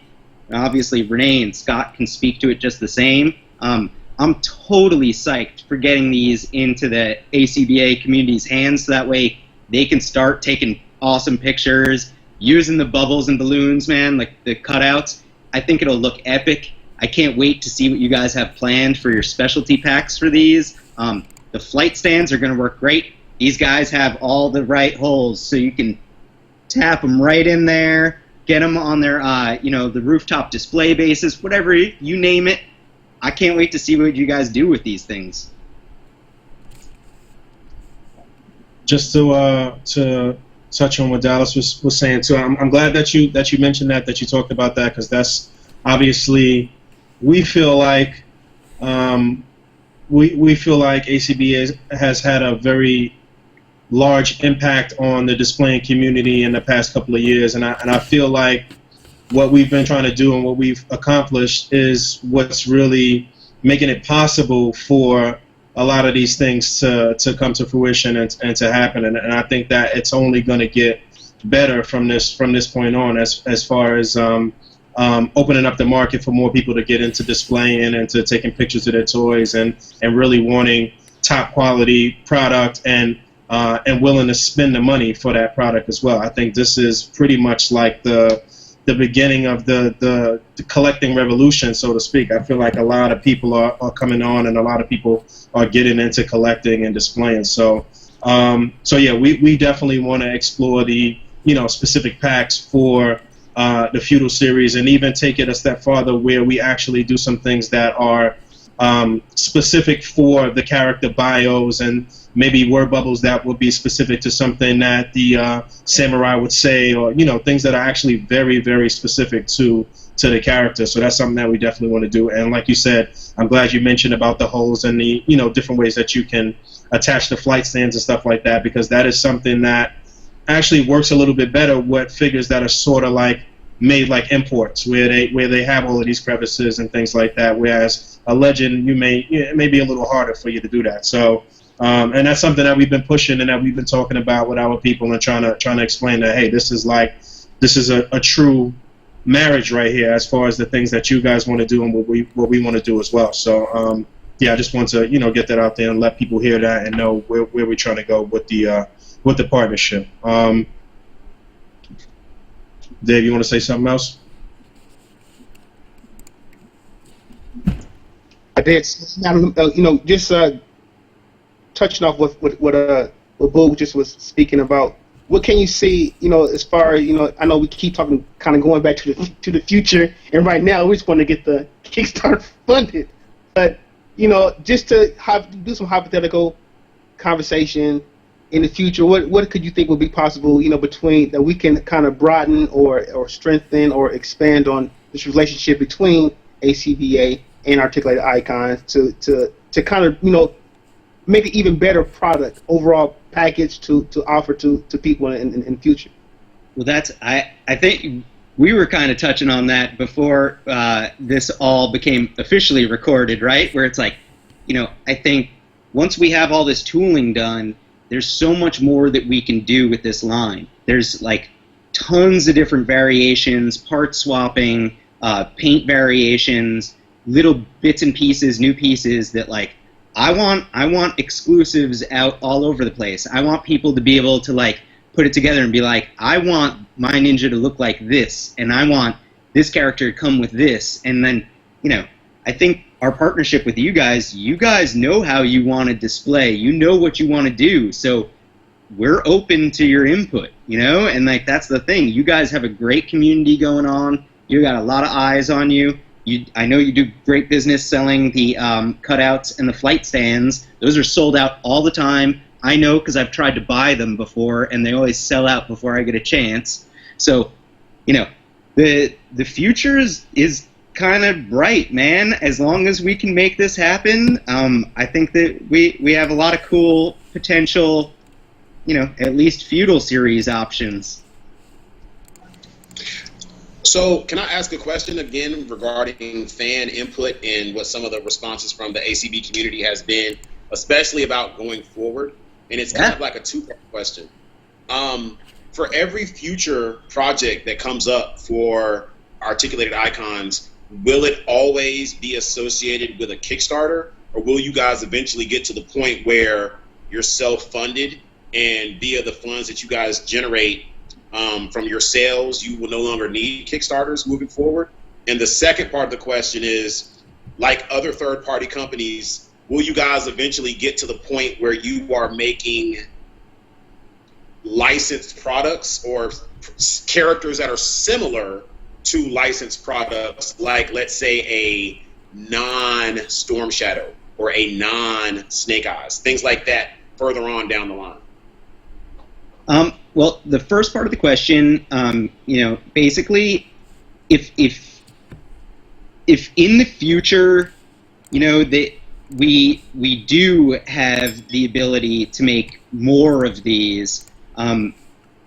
Obviously, Renee and Scott can speak to it just the same. I'm totally psyched for getting these into the A.C.B.A. community's hands so that way they can start taking awesome pictures, using the bubbles and balloons, man, like the cutouts. I think it'll look epic. I can't wait to see what you guys have planned for your specialty packs for these. The flight stands are going to work great. These guys have all the right holes, so you can tap them right in there, get them on their, the rooftop display bases, whatever, you name it. I can't wait to see what you guys do with these things. Just to touch on what Dallas was saying too, I'm glad that you mentioned that you talked about that, because that's obviously, we feel like we feel like A.C.B.A. has had a very large impact on the displaying community in the past couple of years, and I feel like what we've been trying to do and what we've accomplished is what's really making it possible for a lot of these things to come to fruition and to happen, and I think that it's only going to get better from this point on, as far as opening up the market for more people to get into displaying and to taking pictures of their toys and really wanting top quality product and willing to spend the money for that product as well. I think this is pretty much like the beginning of the collecting revolution, so to speak. I feel like a lot of people are coming on, and a lot of people are getting into collecting and displaying. So yeah, we definitely want to explore the specific packs for the Feudal series, and even take it a step farther where we actually do some things that are specific for the character bios, and maybe word bubbles that would be specific to something that the samurai would say, or things that are actually very, very specific to the character. So that's something that we definitely want to do. And like you said, I'm glad you mentioned about the holes and the different ways that you can attach the flight stands and stuff like that, because that is something that actually works a little bit better with figures that are sort of like made like imports, where they have all of these crevices and things like that. Whereas a legend, it may be a little harder for you to do that. So and that's something that we've been pushing and that we've been talking about with our people and trying to explain that, hey, this is a true marriage right here, as far as the things that you guys want to do and what we want to do as well. So yeah, I just want to get that out there and let people hear that and know where we're trying to go with the partnership. Dave, you want to say something else? I did. Just touching off what Bull just was speaking about. What can you see, as far as, I know we keep talking, kind of going back to the future, and right now we just want to get the Kickstarter funded. But, just to do some hypothetical conversation in the future, what could you think would be possible, between that we can kind of broaden or strengthen or expand on this relationship between A.C.B.A. and Articulated Icons to kind of, make an even better product overall package to offer to people in the future. Well, I think we were kind of touching on that before this all became officially recorded, right? Where it's like, I think once we have all this tooling done, there's so much more that we can do with this line. There's like tons of different variations, part swapping, paint variations, little bits and pieces, new pieces that like I want exclusives out all over the place. I want people to be able to like put it together and be like, I want my ninja to look like this, and I want this character to come with this. And then, I think our partnership with you guys know how you want to display. You know what you want to do. So we're open to your input, and like that's the thing. You guys have a great community going on. You got a lot of eyes on you. I know you do great business selling the cutouts and the flight stands. Those are sold out all the time. I know because I've tried to buy them before, and they always sell out before I get a chance. So, the future is kind of bright, man. As long as we can make this happen, I think that we have a lot of cool potential, at least Feudal Series options. So, can I ask a question again regarding fan input and what some of the responses from the A.C.B. community has been, especially about going forward? And it's kind of like a two-part question. For every future project that comes up for Articulated Icons, will it always be associated with a Kickstarter, or will you guys eventually get to the point where you're self-funded and via the funds that you guys generate from your sales, you will no longer need Kickstarters moving forward? And the second part of the question is, like other third-party companies, will you guys eventually get to the point where you are making licensed products or characters that are similar to licensed products, like let's say a non-Storm Shadow or a non-Snake Eyes, things like that further on down the line? Well, the first part of the question, basically, if in the future, that we do have the ability to make more of these.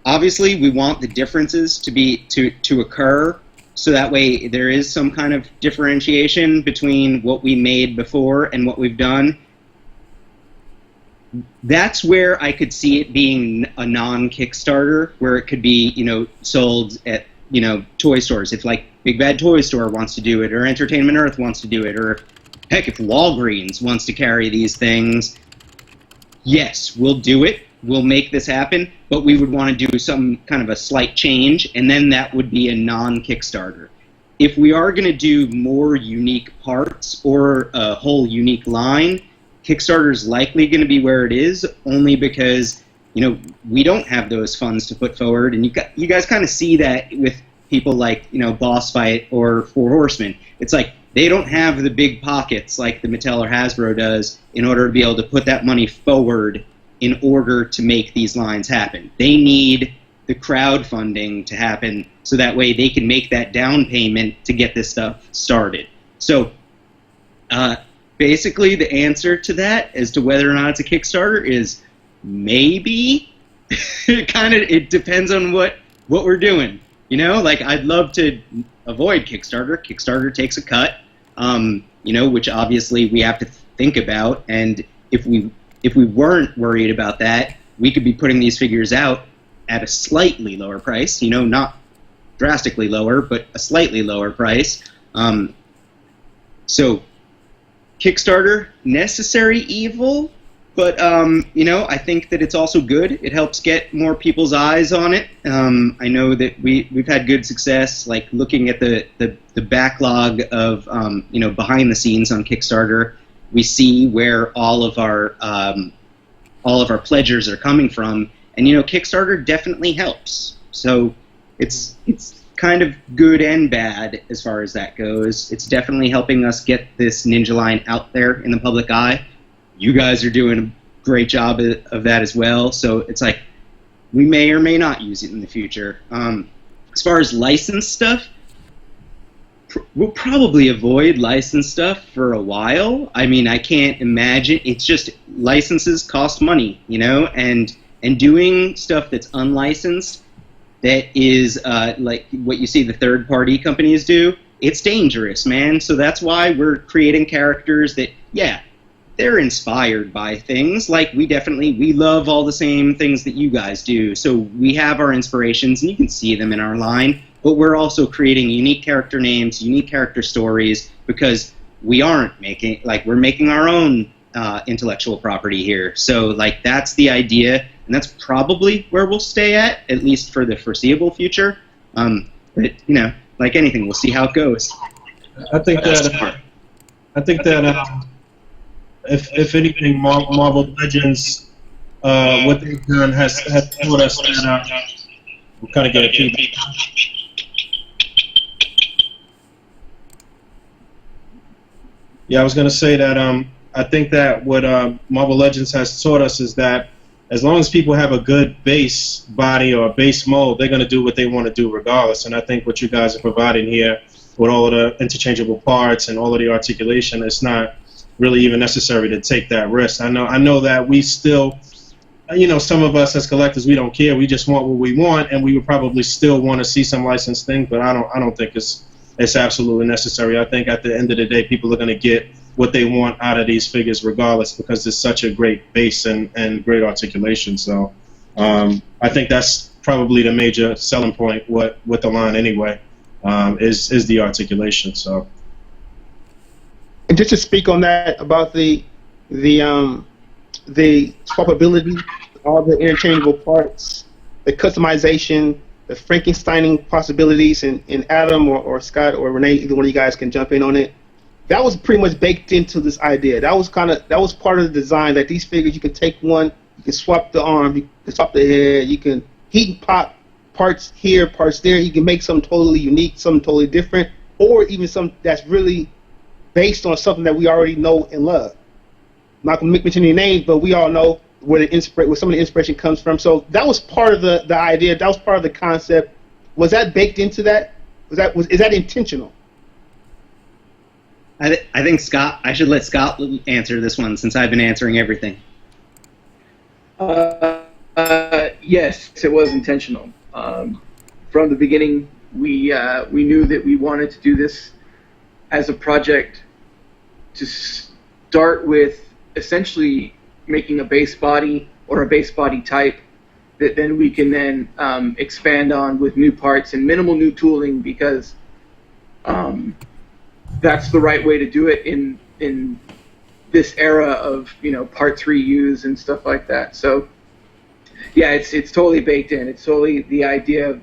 Obviously, we want the differences to occur, so that way there is some kind of differentiation between what we made before and what we've done. That's where I could see it being a non-Kickstarter, where it could be, sold at, toy stores. If like Big Bad Toy Store wants to do it, or Entertainment Earth wants to do it, or heck, if Walgreens wants to carry these things, yes, we'll do it. We'll make this happen, but we would want to do some kind of a slight change, and then that would be a non-Kickstarter. If we are going to do more unique parts or a whole unique line, Kickstarter is likely going to be where it is, only because we don't have those funds to put forward, and you guys kind of see that with people like Boss Fight or Four Horsemen. It's like they don't have the big pockets like the Mattel or Hasbro does in order to be able to put that money forward in order to make these lines happen. They need the crowdfunding to happen so that way they can make that down payment to get this stuff started. So basically the answer to that as to whether or not it's a Kickstarter is maybe. It depends on what we're doing. Like I'd love to avoid Kickstarter. Kickstarter takes a cut, which obviously we have to think about. And if we weren't worried about that, we could be putting these figures out at a slightly lower price, not drastically lower, but a slightly lower price. So Kickstarter, necessary evil, but I think that it's also good. It helps get more people's eyes on it. I know that we've had good success, like looking at the backlog of behind the scenes on Kickstarter. We see where all of our pledgers are coming from, and Kickstarter definitely helps. So it's kind of good and bad as far as that goes. It's definitely helping us get this ninja line out there in the public eye. You guys are doing a great job of that as well. So it's like we may or may not use it in the future. As far as licensed stuff, we'll probably avoid licensed stuff for a while. I mean, I can't imagine. It's just licenses cost money, you know, and doing stuff that's unlicensed, that is like what you see the third-party companies do. It's dangerous, man. So that's why we're creating characters that, yeah, they're inspired by things. Like we love all the same things that you guys do. So we have our inspirations, and you can see them in our line. But we're also creating unique character names, unique character stories, because we aren't making, like, we're making our own intellectual property here. So, like, that's the idea, and that's probably where we'll stay at least for the foreseeable future. But, you know, like anything, we'll see how it goes. I think that if anything, Marvel Legends, what they've done has taught us that we're kind of getting feedback. Yeah, I was going to say that I think that what Marvel Legends has taught us is that as long as people have a good base body or a base mold, they're going to do what they want to do regardless. And I think what you guys are providing here with all of the interchangeable parts and all of the articulation, it's not really even necessary to take that risk. I know that we still, you know, some of us as collectors, we don't care. We just want what we want, and we would probably still want to see some licensed thing, but I don't think it's absolutely necessary. I think at the end of the day, people are going to get what they want out of these figures regardless, because it's such a great base and great articulation. So I think that's probably the major selling point with the line anyway, is the articulation. So. And just to speak on that about the swappability, all the interchangeable parts, the customization, the Frankensteining possibilities, and Adam or Scott or Renee, either one of you guys can jump in on it. That was pretty much baked into this idea. That was part of the design, that these figures, you can take one, you can swap the arm, you can swap the head, you can heat and pop parts here, parts there. You can make something totally unique, something totally different, or even something that's really based on something that we already know and love. I'm not going to mention any names, but we all know where some of the inspiration comes from. So that was part of the idea. That was part of the concept. Was that baked into that? Is that intentional? I think Scott. I should let Scott answer this one since I've been answering everything. Yes, it was intentional. From the beginning, we knew that we wanted to do this as a project to start with essentially making a base body or a base body type that then we can then expand on with new parts and minimal new tooling, because that's the right way to do it in this era of, you know, parts reuse and stuff like that. So yeah, it's totally baked in. It's totally the idea.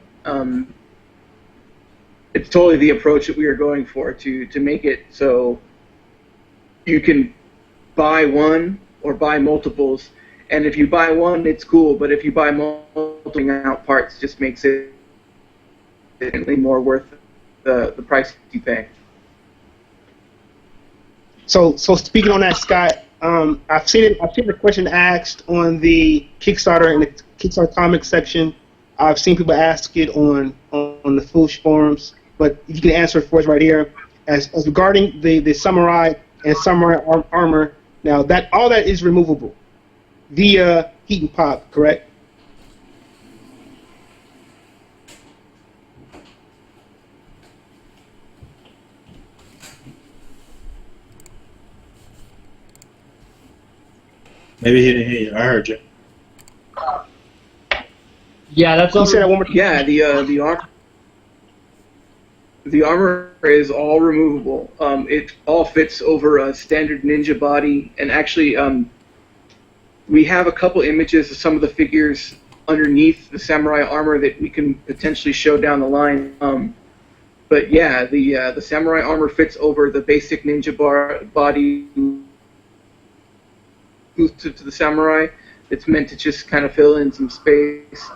It's totally the approach that we are going for to make it so you can buy one or buy multiples, and if you buy one, it's cool. But if you buy multiple out parts, just makes it definitely more worth the price you pay. So speaking on that, Scott, I've seen the question asked on the Kickstarter in the Kickstarter comics section. I've seen people ask it on the Fwoosh forums, but you can answer it for us right here. As regarding the samurai and samurai armor, now that all that is removable via heat and pop, correct? Maybe he didn't hear you. I heard you. Yeah, that's all. Can you say that one more time? Yeah, the armor is all removable. It all fits over a standard ninja body, and actually, we have a couple images of some of the figures underneath the samurai armor that we can potentially show down the line. But yeah, the samurai armor fits over the basic ninja body to the samurai. It's meant to just kind of fill in some space.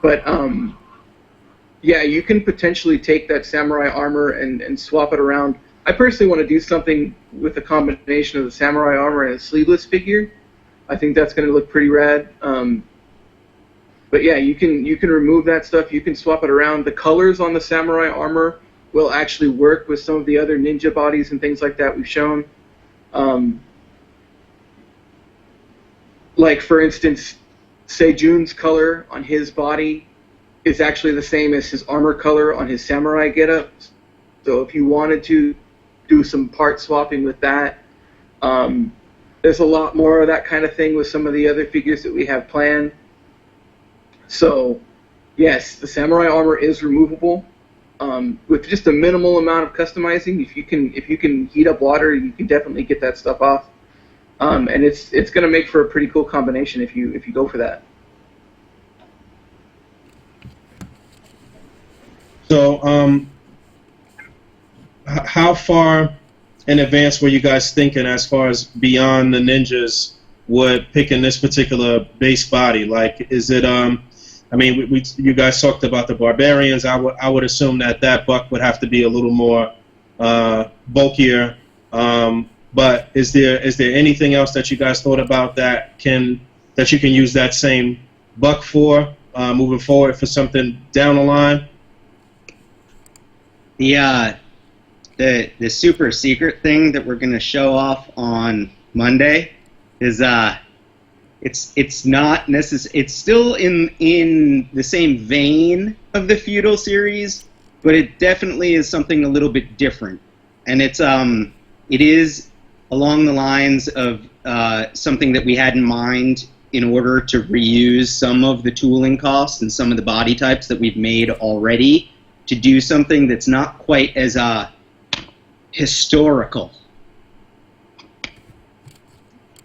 But yeah, you can potentially take that samurai armor and swap it around. I personally want to do something with a combination of the samurai armor and a sleeveless figure. I think that's going to look pretty rad. But yeah, you can remove that stuff. You can swap it around. The colors on the samurai armor will actually work with some of the other ninja bodies and things like that we've shown. Like, for instance, Sejun's color on his body is actually the same as his armor color on his samurai getup. So if you wanted to do some part swapping with that, there's a lot more of that kind of thing with some of the other figures that we have planned. So, yes, the samurai armor is removable with just a minimal amount of customizing. If you can heat up water, you can definitely get that stuff off. And it's going to make for a pretty cool combination if you go for that. So, how far in advance were you guys thinking as far as beyond the ninjas would picking this particular base body? Like, is it I mean, you guys talked about the barbarians. I would assume that buck would have to be a little more bulkier. But is there anything else that you guys thought about that you can use that same buck for moving forward for something down the line? The super secret thing that we're going to show off on Monday is it's not necessary. It's still in the same vein of the Feudal series, but it definitely is something a little bit different, and it is along the lines of something that we had in mind in order to reuse some of the tooling costs and some of the body types that we've made already to do something that's not quite as historical.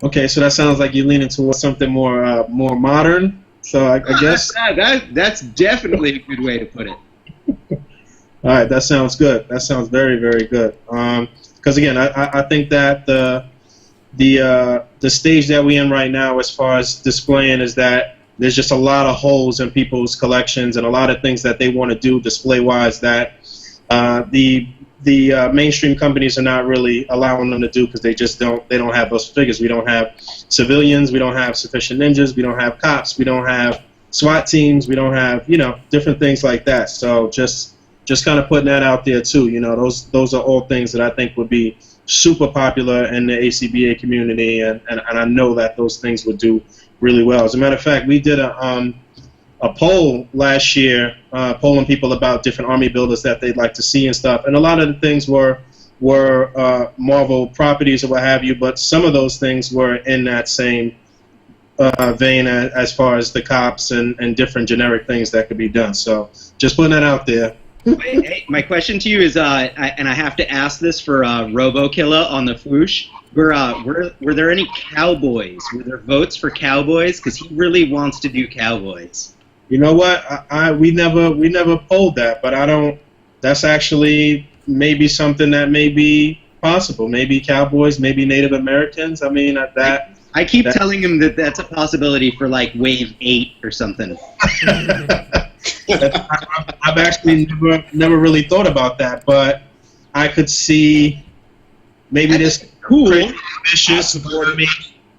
Okay, so that sounds like you're leaning towards something more modern. So I guess that's definitely a good way to put it. All right, that sounds good. That sounds very, very good. Because again, I think that the stage that we're in right now, as far as displaying, is that there's just a lot of holes in people's collections and a lot of things that they want to do display-wise that the mainstream companies are not really allowing them to do because they don't have those figures. We don't have civilians, we don't have sufficient ninjas, we don't have cops, we don't have SWAT teams, we don't have different things like that. So just kind of putting that out there too. Those are all things that I think would be super popular in the A.C.B.A. community, and I know that those things would do really well. As a matter of fact, we did a poll last year, polling people about different army builders that they'd like to see and stuff, and a lot of the things were Marvel properties or what have you, but some of those things were in that same vein as far as the cops and different generic things that could be done. So just putting that out there. Hey, my question to you is, and I have to ask this for RoboKilla on the Fwoosh, were there any cowboys? Were there votes for cowboys? Because he really wants to do cowboys. You know what? We never polled that, but I don't. That's actually maybe something that may be possible. Maybe cowboys, maybe Native Americans. I mean, I keep telling him that that's a possibility for like wave 8 or something. I've actually never really thought about that, but I could see maybe this cool. Ambitious. I mean,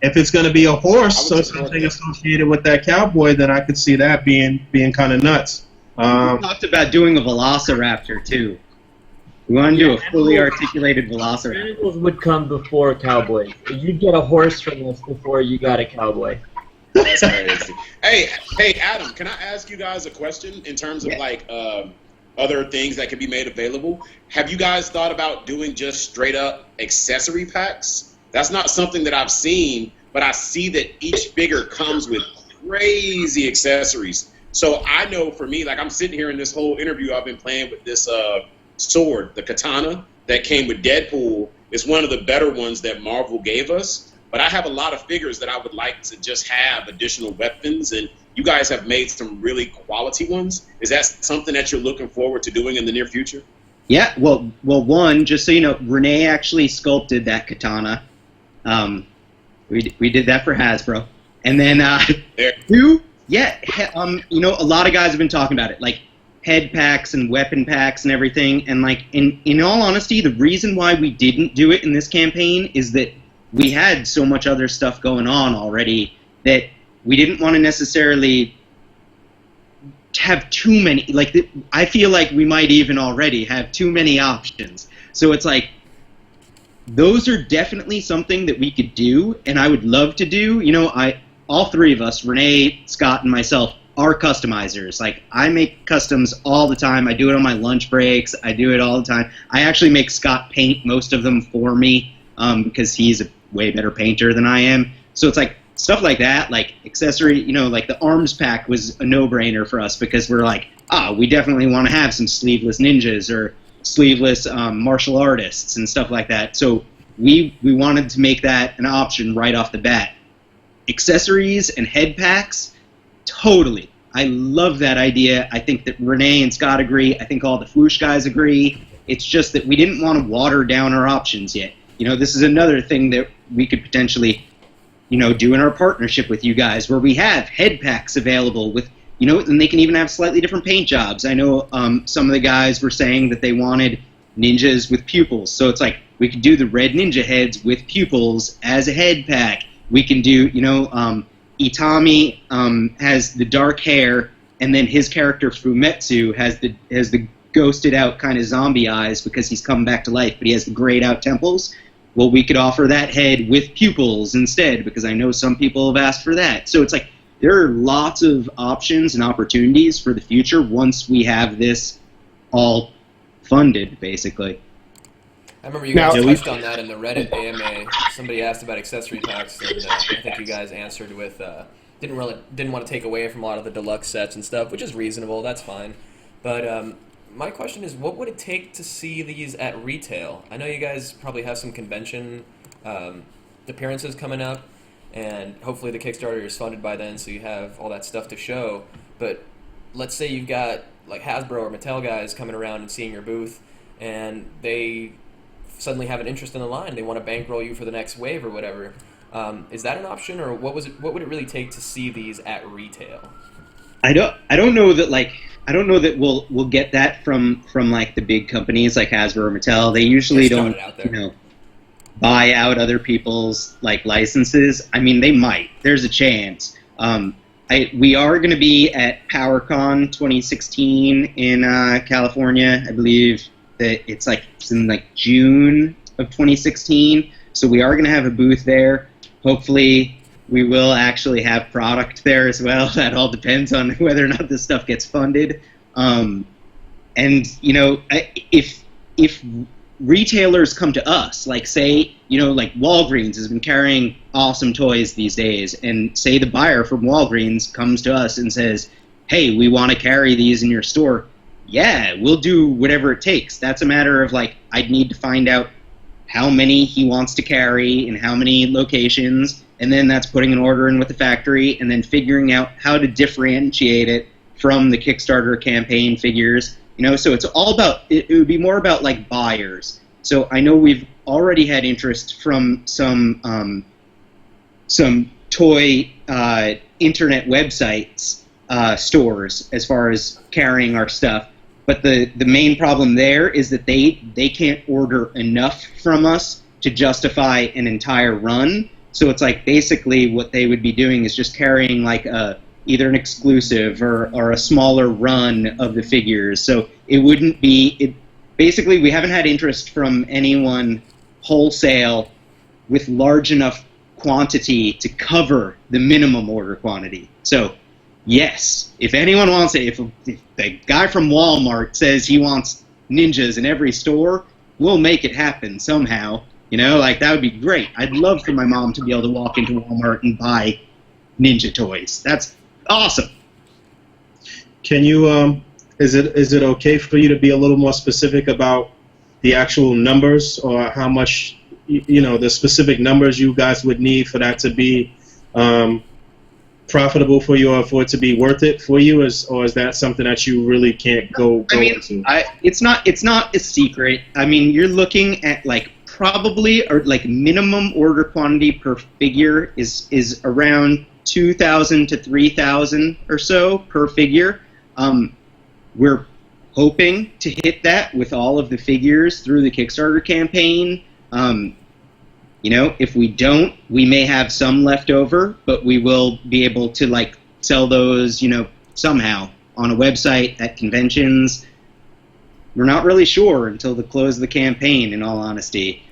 if it's going to be a horse or something associated with that cowboy, then I could see that being kind of nuts. We talked about doing a velociraptor too. We want to do a fully articulated velociraptor. Animals would come before cowboys. You'd get a horse from us before you got a cowboy. That's crazy. Hey, Adam, can I ask you guys a question in terms of like other things that can be made available? Have you guys thought about doing just straight up accessory packs? That's not something that I've seen, but I see that each figure comes with crazy accessories. So I know for me, like I'm sitting here in this whole interview, I've been playing with this sword, the katana that came with Deadpool. It's one of the better ones that Marvel gave us. But I have a lot of figures that I would like to just have additional weapons, and you guys have made some really quality ones. Is that something that you're looking forward to doing in the near future? Yeah, well, one, just so you know, Renee actually sculpted that katana. We did that for Hasbro. And then, two, yeah, a lot of guys have been talking about it, like head packs and weapon packs and everything. And like, in all honesty, the reason why we didn't do it in this campaign is that we had so much other stuff going on already that we didn't want to necessarily have too many. Like, I feel like we might even already have too many options. So it's like, those are definitely something that we could do, and I would love to do. You know, all three of us, Renee, Scott, and myself, are customizers. Like, I make customs all the time. I do it on my lunch breaks. I do it all the time. I actually make Scott paint most of them for me because he's a way better painter than I am. So it's like stuff like that, like accessory, you know, like the arms pack was a no-brainer for us because we're like, we definitely want to have some sleeveless ninjas or sleeveless martial artists and stuff like that. So we wanted to make that an option right off the bat. Accessories and head packs, totally. I love that idea. I think that Renee and Scott agree. I think all the Fwoosh guys agree. It's just that we didn't want to water down our options yet. You know, this is another thing that we could potentially, you know, do in our partnership with you guys, where we have head packs available with, you know, and they can even have slightly different paint jobs. I know some of the guys were saying that they wanted ninjas with pupils. So it's like, we could do the red ninja heads with pupils as a head pack. We can do, you know, Itami has the dark hair, and then his character Fumetsu has the ghosted out kind of zombie eyes because he's come back to life, but he has the grayed out temples. Well, we could offer that head with pupils instead, because I know some people have asked for that. So it's like, there are lots of options and opportunities for the future once we have this all funded, basically. I remember you guys touched on that in the Reddit AMA. Somebody asked about accessory packs, and I think you guys answered with didn't want to take away from a lot of the deluxe sets and stuff, which is reasonable. That's fine. But my question is, what would it take to see these at retail? I know you guys probably have some convention appearances coming up, and hopefully the Kickstarter is funded by then, so you have all that stuff to show. But let's say you've got like Hasbro or Mattel guys coming around and seeing your booth, and they suddenly have an interest in the line. They want to bankroll you for the next wave or whatever. Is that an option, or what would it really take to see these at retail? I don't know that we'll get that from like the big companies like Hasbro or Mattel. They usually don't, you know, buy out other people's like licenses. I mean, they might. There's a chance. We are going to be at PowerCon 2016 in California. I believe that it's in like June of 2016. So we are going to have a booth there. Hopefully, we will actually have product there as well. That all depends on whether or not this stuff gets funded. And you know, if retailers come to us, like say, you know, like Walgreens has been carrying awesome toys these days, and say the buyer from Walgreens comes to us and says, hey, we want to carry these in your store. Yeah, we'll do whatever it takes. That's a matter of like, I'd need to find out how many he wants to carry and how many locations, and then that's putting an order in with the factory and then figuring out how to differentiate it from the Kickstarter campaign figures. You know, so it's all about, it would be more about like buyers. So I know we've already had interest from some toy internet websites, stores, as far as carrying our stuff. But the main problem there is that they can't order enough from us to justify an entire run. So it's like basically what they would be doing is just carrying like either an exclusive or a smaller run of the figures. So it wouldn't be, basically we haven't had interest from anyone wholesale with large enough quantity to cover the minimum order quantity. So yes, if anyone wants it, if the guy from Walmart says he wants ninjas in every store, we'll make it happen somehow. You know, like that would be great. I'd love for my mom to be able to walk into Walmart and buy ninja toys. That's awesome. Can you, is it okay for you to be a little more specific about the actual numbers, or how much, you know, the specific numbers you guys would need for that to be profitable for you, or for it to be worth it for you, or is that something that you really can't go into? It's not a secret. I mean, you're looking at like probably, or like minimum order quantity per figure is around 2,000 to 3,000 or so per figure. We're hoping to hit that with all of the figures through the Kickstarter campaign. You know, if we don't, we may have some left over, but we will be able to like sell those, you know, somehow on a website at conventions. We're not really sure until the close of the campaign, in all honesty.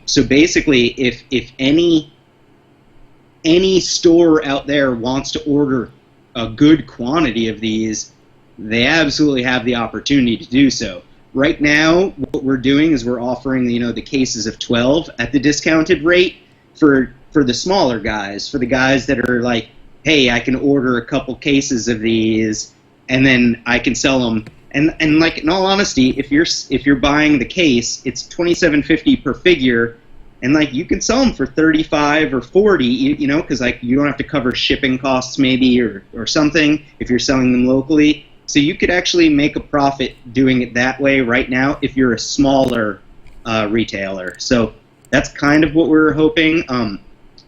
So basically, if any store out there wants to order a good quantity of these, they absolutely have the opportunity to do so. Right now, what we're doing is we're offering, the cases of 12 at the discounted rate for the smaller guys, for the guys that are like, hey, I can order a couple cases of these, and then I can sell them. And like, in all honesty, if you're buying the case, it's $27.50 per figure, and like you can sell them for $35 or $40, because like you don't have to cover shipping costs maybe or something if you're selling them locally. So you could actually make a profit doing it that way right now if you're a smaller retailer. So that's kind of what we're hoping.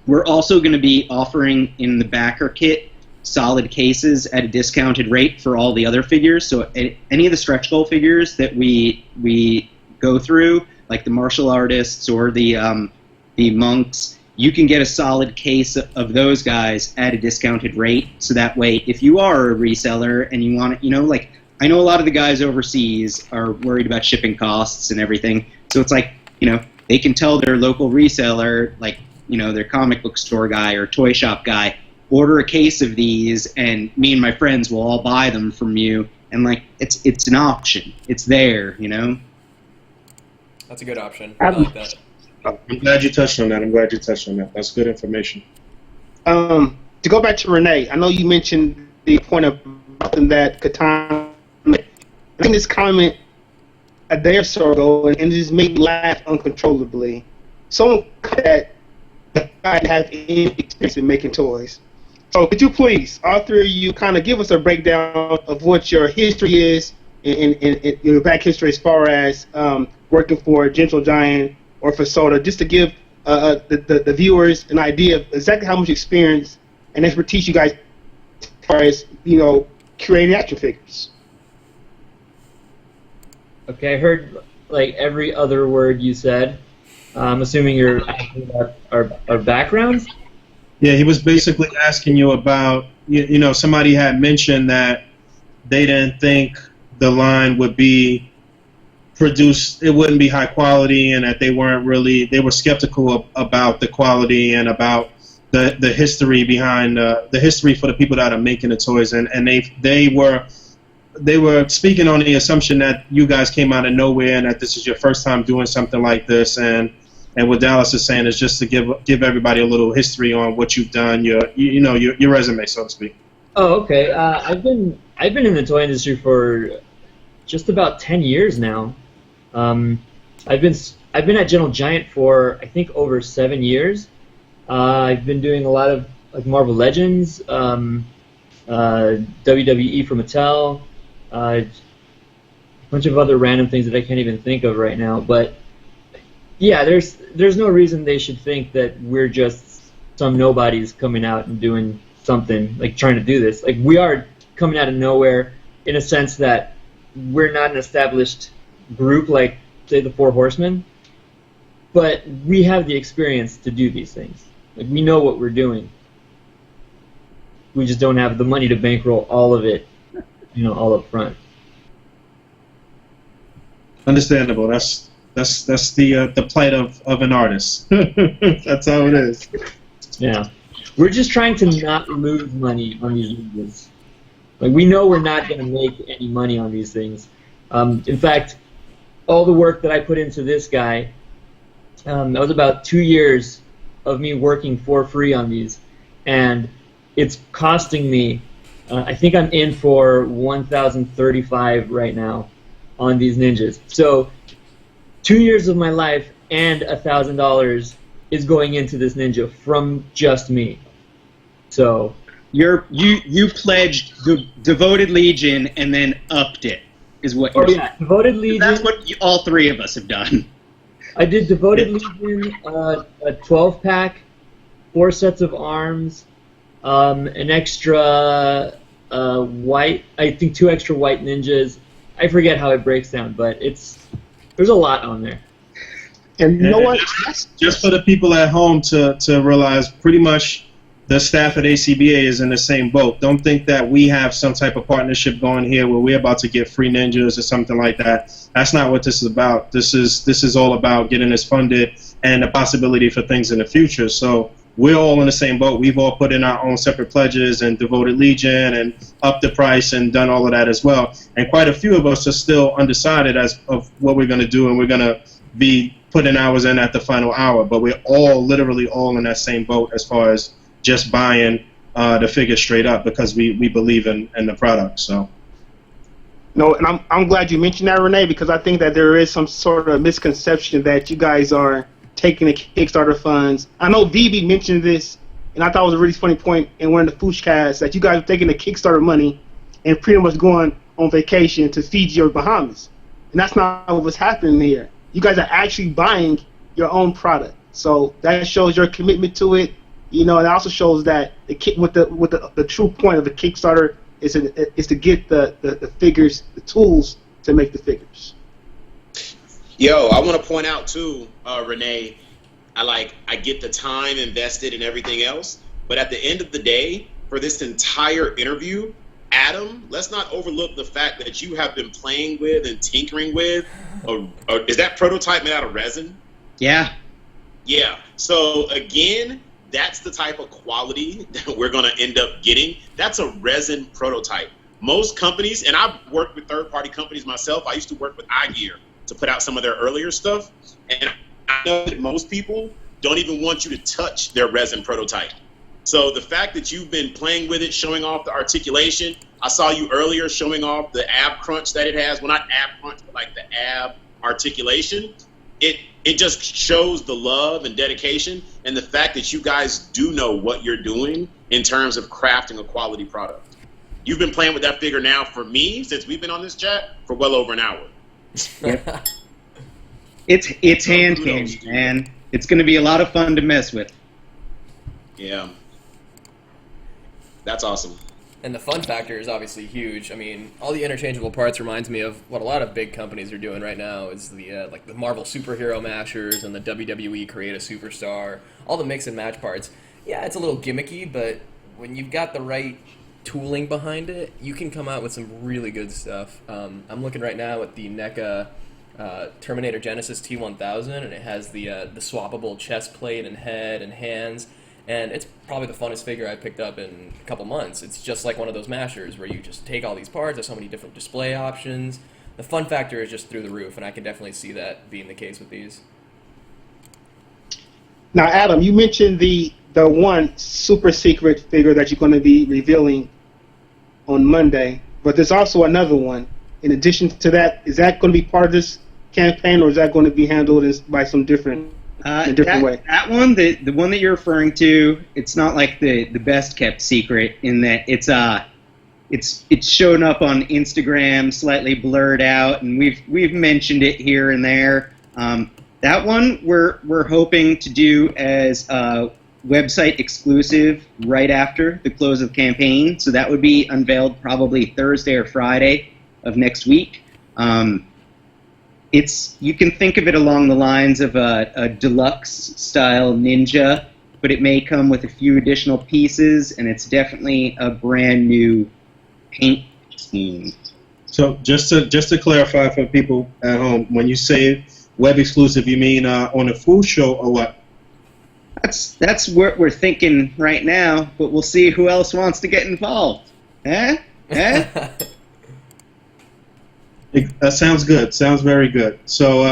We're also going to be offering in the backer kit solid cases at a discounted rate for all the other figures. So any of the stretch goal figures that we go through, like the martial artists or the monks, you can get a solid case of those guys at a discounted rate. So that way, if you are a reseller and you want to, like, I know a lot of the guys overseas are worried about shipping costs and everything. So it's like, they can tell their local reseller, like, their comic book store guy or toy shop guy, order a case of these, and me and my friends will all buy them from you. And like, it's an option. It's there, That's a good option. I like that. I'm glad you touched on that. That's good information. To go back to Renee, I know you mentioned the point of that Katana. I think this comment a day or so ago, and it just made me laugh uncontrollably. Someone that I have any experience in making toys. So could you please, all three of you, kind of give us a breakdown of what your history is in your back history as far as working for Gentle Giant or for Soda, just to give the viewers an idea of exactly how much experience and expertise you guys as far as, creating action figures. Okay, I heard like every other word you said. I'm assuming you're asking about our backgrounds? Yeah, he was basically asking you about, somebody had mentioned that they didn't think the line would be produced, it wouldn't be high quality, and that they were skeptical about the quality and about the history behind, the history for the people that are making the toys, and they were speaking on the assumption that you guys came out of nowhere and that this is your first time doing something like this, and what Dallas is saying is just to give everybody a little history on what you've done, your resume, so to speak. Oh, okay. I've been in the toy industry for just about 10 years now. I've been at Gentle Giant for I think over 7 years. I've been doing a lot of like Marvel Legends, WWE for Mattel, a bunch of other random things that I can't even think of right now, but. Yeah, there's no reason they should think that we're just some nobodies coming out and doing something, like trying to do this. Like, we are coming out of nowhere in a sense that we're not an established group like, say, the Four Horsemen, but we have the experience to do these things. Like, we know what we're doing. We just don't have the money to bankroll all of it, all up front. Understandable. That's the plight of an artist. That's how it is. Yeah. We're just trying to not lose money on these movies. Like, we know we're not going to make any money on these things. In fact, all the work that I put into this guy, that was about 2 years of me working for free on these. And it's costing me, I think I'm in for $1,035 right now on these ninjas. So 2 years of my life and $1,000 is going into this ninja from just me. So you pledged the Devoted Legion and then upped it, is what you're saying. Devoted Legion. That's what all three of us have done. I did Devoted Legion, a 12-pack, 4 sets of arms, an extra white, I think 2 extra white ninjas. I forget how it breaks down, but there's a lot on there. And you know what? Just for the people at home to realize, pretty much the staff at A.C.B.A. is in the same boat. Don't think that we have some type of partnership going here where we're about to get free ninjas or something like that. That's not what this is about. This is all about getting this funded and the possibility for things in the future. So we're all in the same boat. We've all put in our own separate pledges and devoted Legion and upped the price and done all of that as well. And quite a few of us are still undecided as of what we're going to do, and we're going to be putting hours in at the final hour. But we're all literally all in that same boat as far as just buying the figure straight up because we believe in the product. So. No, and I'm glad you mentioned that, Renee, because I think that there is some sort of misconception that you guys are taking the Kickstarter funds. I know VB mentioned this, and I thought it was a really funny point in one of the Fwoosh casts that you guys are taking the Kickstarter money and pretty much going on vacation to Fiji or Bahamas. And that's not what's happening here. You guys are actually buying your own product. So that shows your commitment to it. You know, it also shows that the true point of the Kickstarter is to get the figures, the tools to make the figures. Yo, I want to point out too, Renee. I get the time invested and everything else, but at the end of the day, for this entire interview, Adam, let's not overlook the fact that you have been playing with and tinkering with. Is that prototype made out of resin? Yeah. Yeah. So again, that's the type of quality that we're going to end up getting. That's a resin prototype. Most companies, and I've worked with third-party companies myself. I used to work with iGear to put out some of their earlier stuff. And I know that most people don't even want you to touch their resin prototype. So the fact that you've been playing with it, showing off the articulation, I saw you earlier showing off the ab crunch that it has. Well, not ab crunch, but like the ab articulation. It just shows the love and dedication and the fact that you guys do know what you're doing in terms of crafting a quality product. You've been playing with that figure now for me, since we've been on this chat, for well over an hour. Yep. It's hand candy, man. It's going to be a lot of fun to mess with. Yeah. That's awesome. And the fun factor is obviously huge. I mean, all the interchangeable parts reminds me of what a lot of big companies are doing right now. Is the like the Marvel superhero mashers and the WWE Create a Superstar, all the mix and match parts. Yeah, it's a little gimmicky, but when you've got the right tooling behind it, you can come out with some really good stuff. I'm looking right now at the NECA Terminator Genesis T1000, and it has the swappable chest plate and head and hands. And it's probably the funnest figure I've picked up in a couple months. It's just like one of those mashers where you just take all these parts. There's so many different display options. The fun factor is just through the roof, and I can definitely see that being the case with these. Now, Adam, you mentioned the one super secret figure that you're going to be revealing on Monday, but there's also another one. In addition to that, is that going to be part of this campaign, or is that going to be handled by some different way? That one, the one that you're referring to, it's not like the best kept secret in that it's shown up on Instagram, slightly blurred out, and we've mentioned it here and there. That one we're hoping to do as a website exclusive right after the close of the campaign, so that would be unveiled probably Thursday or Friday of next week. You can think of it along the lines of a deluxe style ninja, but it may come with a few additional pieces, and it's definitely a brand new paint scheme. So just to clarify for people at home, when you say web exclusive, you mean on a Fwoosh show or what? That's what we're thinking right now, but we'll see who else wants to get involved. Eh? That sounds good. Sounds very good. So,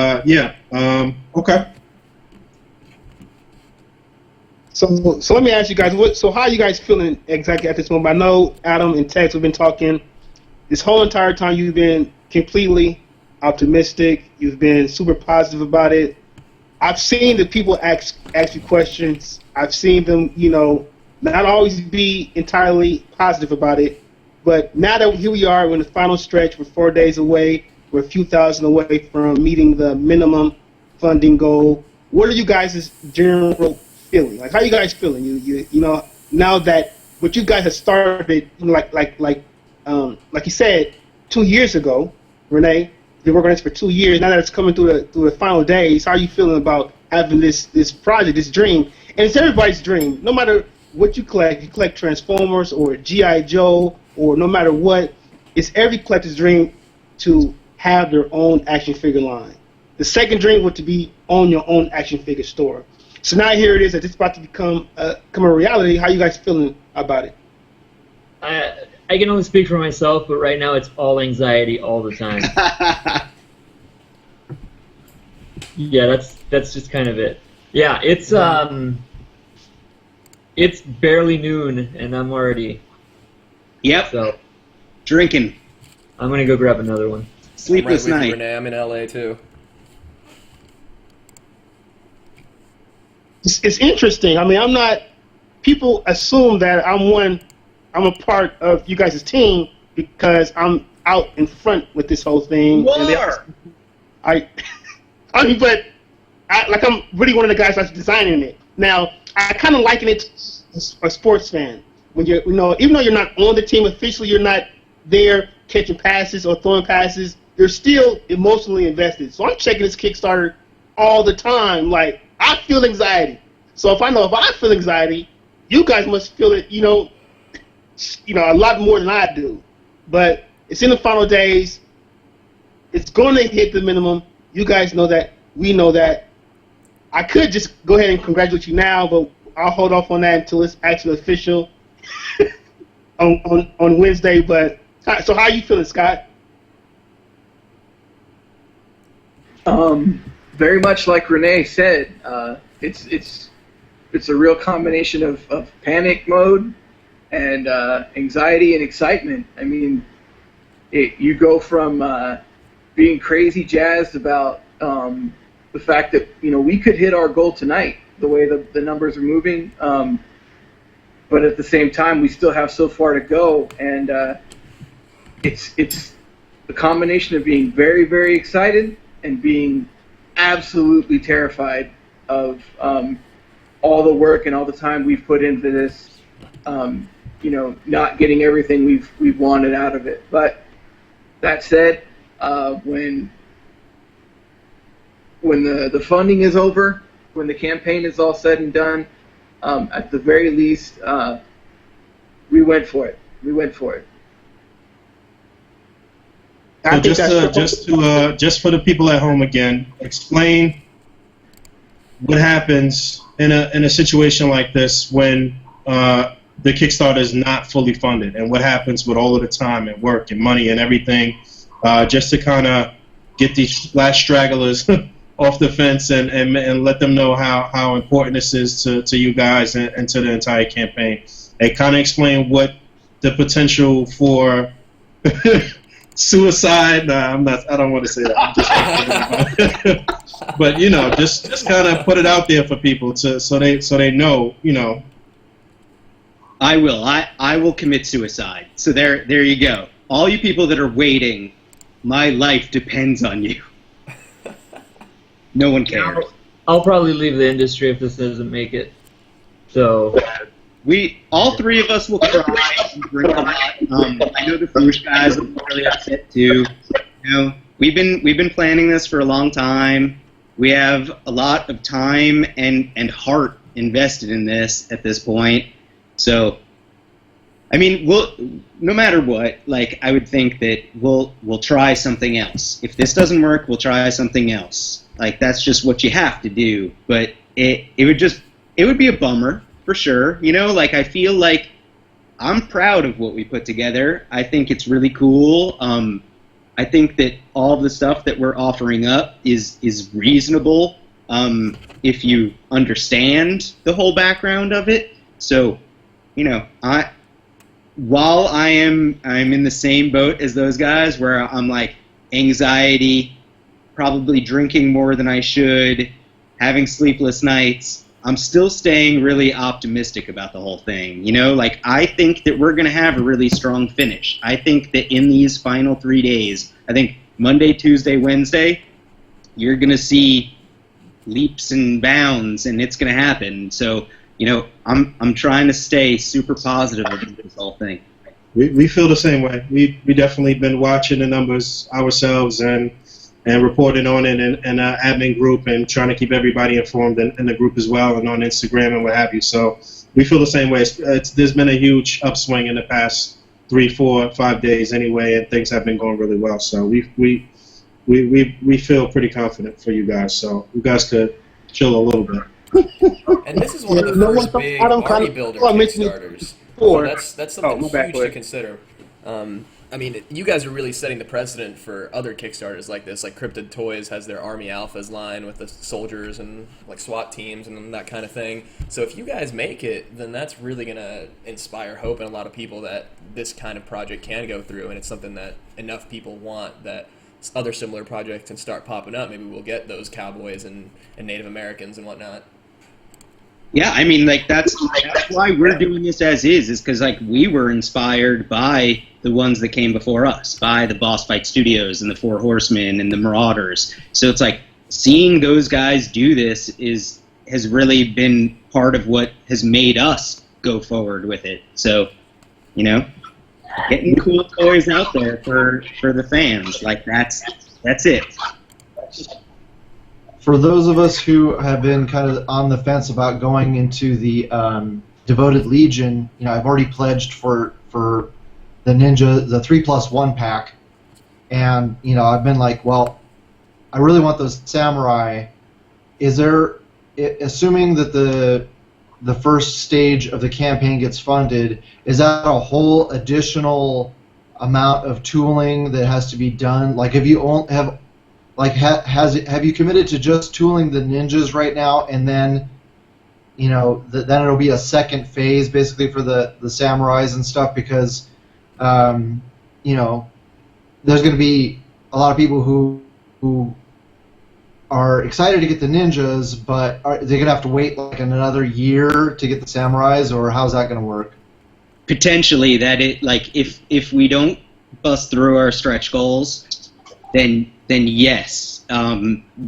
okay. So let me ask you guys, how are you guys feeling exactly at this moment? I know Adam and Tex have been talking this whole entire time. You've been completely optimistic. You've been super positive about it. I've seen the people ask you questions. I've seen them, not always be entirely positive about it. But now that here we are, we're in the final stretch. We're 4 days away. We're a few thousand away from meeting the minimum funding goal. What are you guys' general feeling? Like, how are you guys feeling? You now that what you guys have started, like you said, 2 years ago, Renee, you've been working on this for 2 years. Now that it's coming through the final days, how are you feeling about having this project, this dream? And it's everybody's dream. No matter what you collect Transformers or G.I. Joe or no matter what, it's every collector's dream to have their own action figure line. The second dream would to be own your own action figure store. So now here it is that it's about to become a reality. How you guys feeling about it? I can only speak for myself, but right now it's all anxiety all the time. Yeah, that's just kind of it. Yeah, it's barely noon and I'm already. Yep. So Drinking. I'm gonna go grab another one. Sleepless I'm right with night. you, Renee. I'm in LA too. It's interesting. I mean, I'm not. People assume that I'm a part of you guys' team because I'm out in front with this whole thing. You And are. I mean, but I'm really one of the guys that's designing it. Now, I kind of liken it to a sports fan. When even though you're not on the team officially, you're not there catching passes or throwing passes, you're still emotionally invested. So I'm checking this Kickstarter all the time. Like, I feel anxiety. So if I feel anxiety, you guys must feel it, a lot more than I do. But it's in the final days. It's going to hit the minimum. You guys know that. We know that. I could just go ahead and congratulate you now, but I'll hold off on that until it's actually official on Wednesday. But so how are you feeling, Scott? Very much like Renee said, it's a real combination of panic mode and anxiety and excitement. I mean, you go from being crazy jazzed about the fact that we could hit our goal tonight, the way the numbers are moving, but at the same time we still have so far to go, and it's a combination of being very, very excited and being absolutely terrified of all the work and all the time we've put into this, not getting everything we've wanted out of it. But that said, when the funding is over, when the campaign is all said and done, at the very least, we went for it. We went for it. So just for the people at home again, explain what happens in a situation like this when the Kickstarter is not fully funded, and what happens with all of the time and work and money and everything, just to kind of get these last stragglers off the fence and let them know how important this is to you guys and to the entire campaign. And kind of explain what the potential for suicide. Nah, I don't want to say that. I'm just but just kind of put it out there for people so they know. I will. I will commit suicide. So there you go. All you people that are waiting, my life depends on you. No one cares. I'll probably leave the industry if this doesn't make it. So all three of us will cry and drink a lot. I know the Fwoosh guys are really upset too. We've been planning this for a long time. We have a lot of time and heart invested in this at this point. So, I mean, no matter what, like, I would think that we'll try something else. If this doesn't work, we'll try something else. Like, that's just what you have to do. But it would be a bummer for sure. Like, I feel like I'm proud of what we put together. I think it's really cool. I think that all the stuff that we're offering up is reasonable if you understand the whole background of it. So, while I'm in the same boat as those guys, where I'm like anxiety, probably drinking more than I should, having sleepless nights, I'm still staying really optimistic about the whole thing. Like, I think that we're going to have a really strong finish. I think that in these final 3 days, I think Monday, Tuesday, Wednesday, you're going to see leaps and bounds, and it's going to happen. So, I'm trying to stay super positive about this whole thing. We feel the same way. We definitely been watching the numbers ourselves, and and reporting on it in our admin group and trying to keep everybody informed in the group as well and on Instagram and what have you. So we feel the same way. There's been a huge upswing in the past 3, 4, 5 days anyway, and things have been going really well. So we feel pretty confident for you guys. So you guys could chill a little bit. And this is one of the first big army builder Kickstarters. So that's something huge to consider. I mean, you guys are really setting the precedent for other Kickstarters like this. Like Cryptid Toys has their Army Alphas line with the soldiers and like SWAT teams and that kind of thing. So if you guys make it, then that's really going to inspire hope in a lot of people that this kind of project can go through, and it's something that enough people want that other similar projects can start popping up. Maybe we'll get those cowboys and Native Americans and whatnot. Yeah, I mean, like that's why we're doing this as is because like we were inspired by the ones that came before us, by the Boss Fight Studios and the Four Horsemen and the Marauders. So it's like seeing those guys do this has really been part of what has made us go forward with it. So, you know, getting cool toys out there for the fans, like that's it. For those of us who have been kind of on the fence about going into the Devoted Legion, you know, I've already pledged for the Ninja, the 3+1 pack, and you know, I've been like, well, I really want those samurai. Is there, assuming that the first stage of the campaign gets funded, is that a whole additional amount of tooling that has to be done? Like, have you have you committed to just tooling the ninjas right now, and then, you know, then it'll be a second phase basically for the samurais and stuff, because, you know, there's going to be a lot of people who are excited to get the ninjas, but are they going to have to wait like another year to get the samurais, or how's that going to work? Potentially, that it like if we don't bust through our stretch goals, then yes,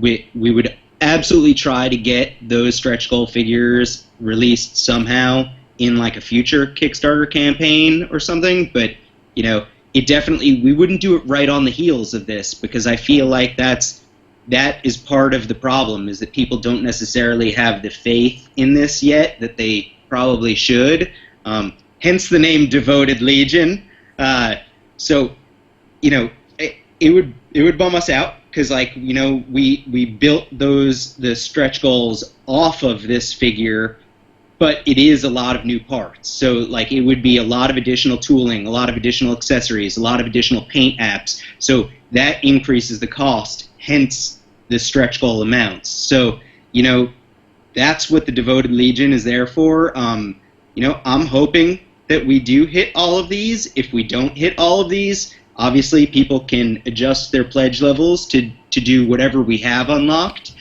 we would absolutely try to get those stretch goal figures released somehow in like a future Kickstarter campaign or something. But you know, we wouldn't do it right on the heels of this, because I feel like that is part of the problem, is that people don't necessarily have the faith in this yet that they probably should. Hence the name Devoted Legion. So, you know, it would bum us out, because like, you know, we built the stretch goals off of this figure, but it is a lot of new parts. So like, it would be a lot of additional tooling, a lot of additional accessories, a lot of additional paint apps. So that increases the cost, hence the stretch goal amounts. So, you know, that's what the Devoted Legion is there for. You know, I'm hoping that we do hit all of these. If we don't hit all of these, obviously people can adjust their pledge levels to do whatever we have unlocked.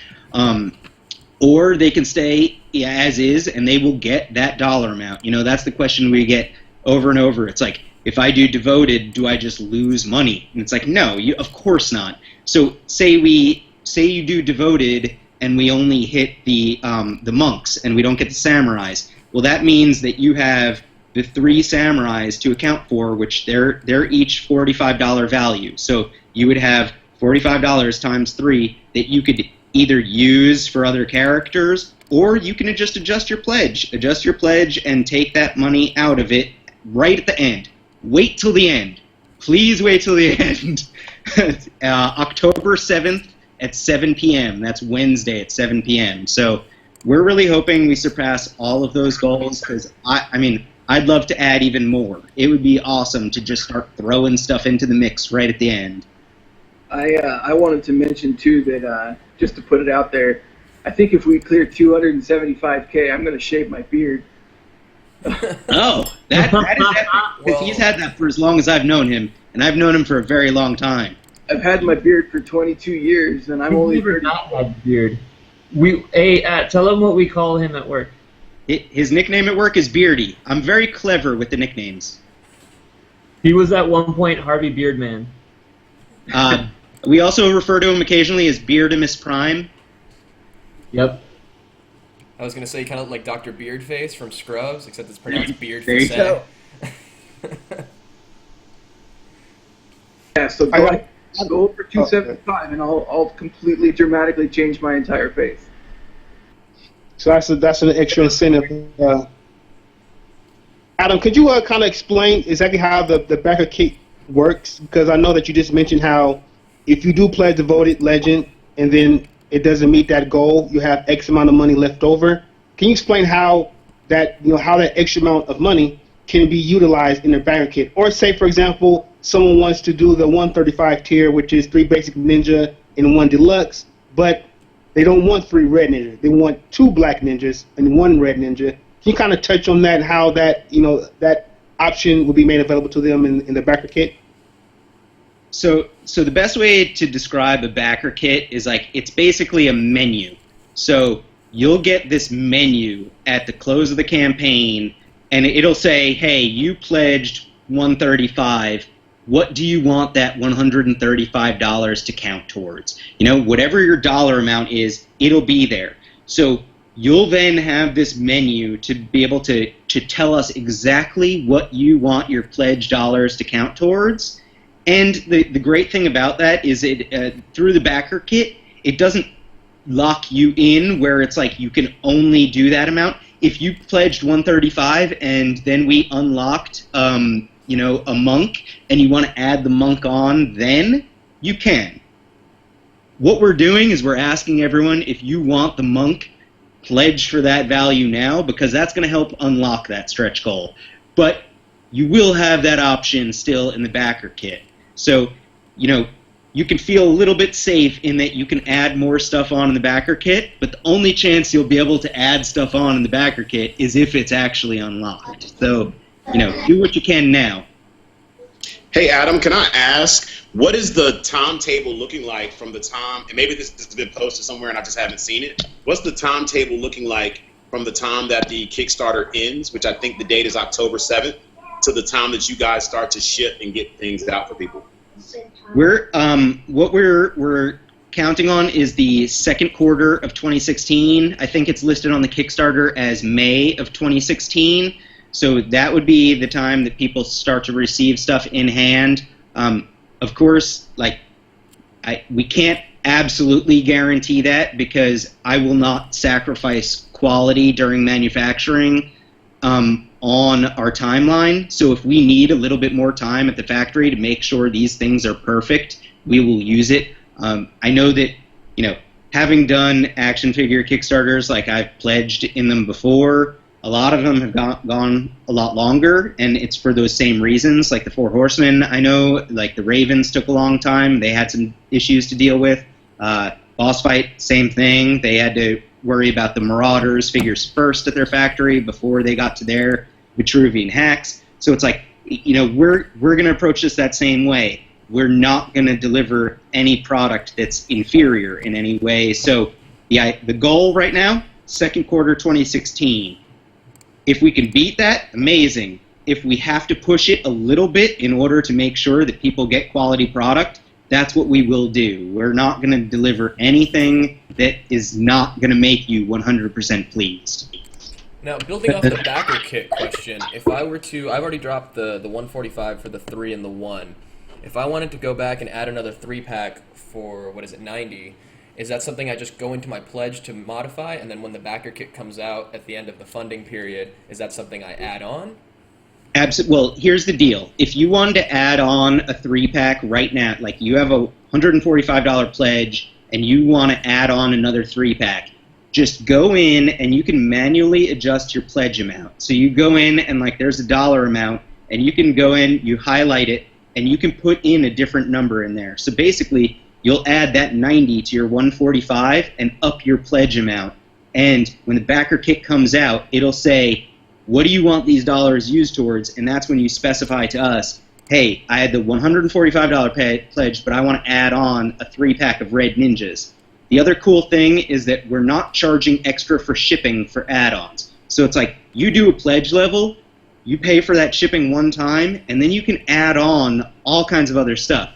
Or they can stay as is, and they will get that dollar amount. You know, that's the question we get over and over. It's like, if I do Devoted, do I just lose money? And it's like, no, of course not. So say you do Devoted and we only hit the monks and we don't get the samurais. Well, that means that you have the 3 samurais to account for, which they're each $45 value. So you would have $45 times 3 that you could either use for other characters, or you can just adjust your pledge. Adjust your pledge and take that money out of it right at the end. Wait till the end. Please wait till the end. October 7th at 7 p.m. That's Wednesday at 7 p.m. So we're really hoping we surpass all of those goals, because I mean, I'd love to add even more. It would be awesome to just start throwing stuff into the mix right at the end. I wanted to mention too that just to put it out there, I think if we clear 275K, I'm going to shave my beard. Oh, that is epic. Because he's had that for as long as I've known him, and I've known him for a very long time. I've had my beard for 22 years, and I'm only 30. Not had beard. Tell him what we call him at work. His nickname at work is Beardy. I'm very clever with the nicknames. He was at one point Harvey Beardman. We also refer to him occasionally as Beardimus Prime. Yep. I was going to say kind of like Dr. Beardface from Scrubs, except it's pronounced Beardface. There you go. Yeah, so Go for 275, and I'll completely dramatically change my entire face. So that's an extra incentive. Adam, could you kind of explain exactly how the backer kit works? Because I know that you just mentioned how if you do pledge devoted legend and then it doesn't meet that goal, you have X amount of money left over. Can you explain how that extra amount of money can be utilized in the backer kit? Or say, for example, someone wants to do the 135 tier, which is 3 basic ninja and 1 deluxe, but they don't want 3 red ninjas. They want 2 black ninjas and 1 red ninja. Can you kind of touch on that, how that that option will be made available to them in the backer kit? So the best way to describe a backer kit is like it's basically a menu. So you'll get this menu at the close of the campaign, and it'll say, "Hey, you pledged 135. What do you want that $135 to count towards?" Whatever your dollar amount is, it'll be there. So you'll then have this menu to be able to tell us exactly what you want your pledge dollars to count towards. And the great thing about that is through the backer kit, it doesn't lock you in where it's like you can only do that amount. If you pledged 135 and then we unlocked a monk and you want to add the monk on, then you can. What we're doing is we're asking everyone if you want the monk, pledge for that value now, because that's going to help unlock that stretch goal. But you will have that option still in the backer kit. So, you can feel a little bit safe in that you can add more stuff on in the backer kit, but the only chance you'll be able to add stuff on in the backer kit is if it's actually unlocked. So, do what you can now. Hey, Adam, can I ask, what is the timetable looking like from the time, and maybe this has been posted somewhere and I just haven't seen it, what's the timetable looking like from the time that the Kickstarter ends, which I think the date is October 7th, to the time that you guys start to ship and get things out for people? What we're counting on is the second quarter of 2016. I think it's listed on the Kickstarter as May of 2016. So that would be the time that people start to receive stuff in hand. Of course, we can't absolutely guarantee that because I will not sacrifice quality during manufacturing on our timeline. So if we need a little bit more time at the factory to make sure these things are perfect, we will use it. I know that, having done action figure Kickstarters, like I've pledged in them before, a lot of them have gone a lot longer, and it's for those same reasons. Like the Four Horsemen, I know, like the Ravens took a long time. They had some issues to deal with. Boss Fight, same thing. They had to worry about the Marauders figures first at their factory before they got to their Vitruvian hacks. So it's like, we're going to approach this that same way. We're not going to deliver any product that's inferior in any way. So the goal right now, second quarter 2016. If we can beat that, amazing. If we have to push it a little bit in order to make sure that people get quality product, that's what we will do. We're not going to deliver anything that is not going to make you 100% pleased. Now, building off the backer kit question, if I were to, I've already dropped the 145 for the 3 and the 1. If I wanted to go back and add another 3-pack for, 90, is that something I just go into my pledge to modify, and then when the backer kit comes out at the end of the funding period, is that something I add on? Well, here's the deal. If you wanted to add on a 3-pack right now, like you have a $145 pledge and you want to add on another 3-pack, just go in and you can manually adjust your pledge amount. So you go in and there's a dollar amount, and you can go in, you highlight it, and you can put in a different number in there. So basically, you'll add that 90 to your 145 and up your pledge amount. And when the backer kit comes out, it'll say, what do you want these dollars used towards? And that's when you specify to us, hey, I had the $145 pledge, but I want to add on a 3-pack of Red Ninjas. The other cool thing is that we're not charging extra for shipping for add-ons. So it's like, you do a pledge level, you pay for that shipping one time, and then you can add on all kinds of other stuff.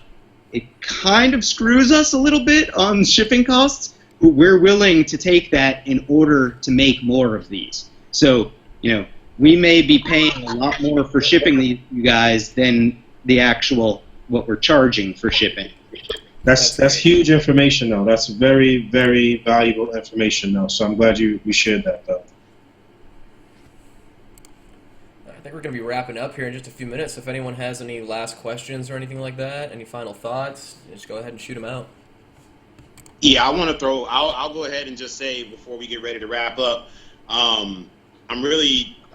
It kind of screws us a little bit on shipping costs, but we're willing to take that in order to make more of these. So, we may be paying a lot more for shipping you guys than the actual what we're charging for shipping. That's huge information, though. That's very, very valuable information, though. So I'm glad you shared that, though. I think we're going to be wrapping up here in just a few minutes. If anyone has any last questions or anything like that, any final thoughts, just go ahead and shoot them out. Yeah, I'll go ahead and just say before we get ready to wrap up, I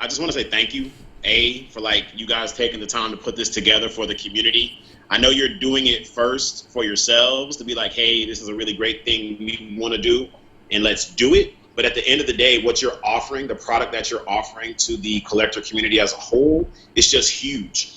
just want to say thank you, for you guys taking the time to put this together for the community. I know you're doing it first for yourselves to be like, hey, this is a really great thing we want to do, and let's do it. But at the end of the day, what you're offering, the product that you're offering to the collector community as a whole, is just huge.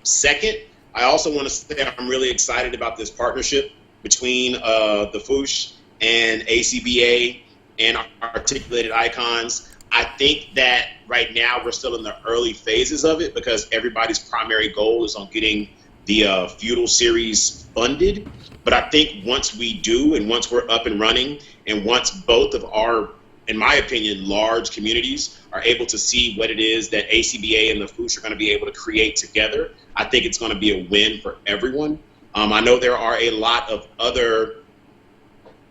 Second, I also want to say I'm really excited about this partnership between the Fwoosh and A.C.B.A. and Articulated Icons. I think that right now we're still in the early phases of it because everybody's primary goal is on getting the Feudal Series funded. But I think once we do, and once we're up and running, and once both of our, in my opinion, large communities are able to see what it is that A.C.B.A. and the Fwoosh are going to be able to create together, I think it's going to be a win for everyone. I know there are a lot of other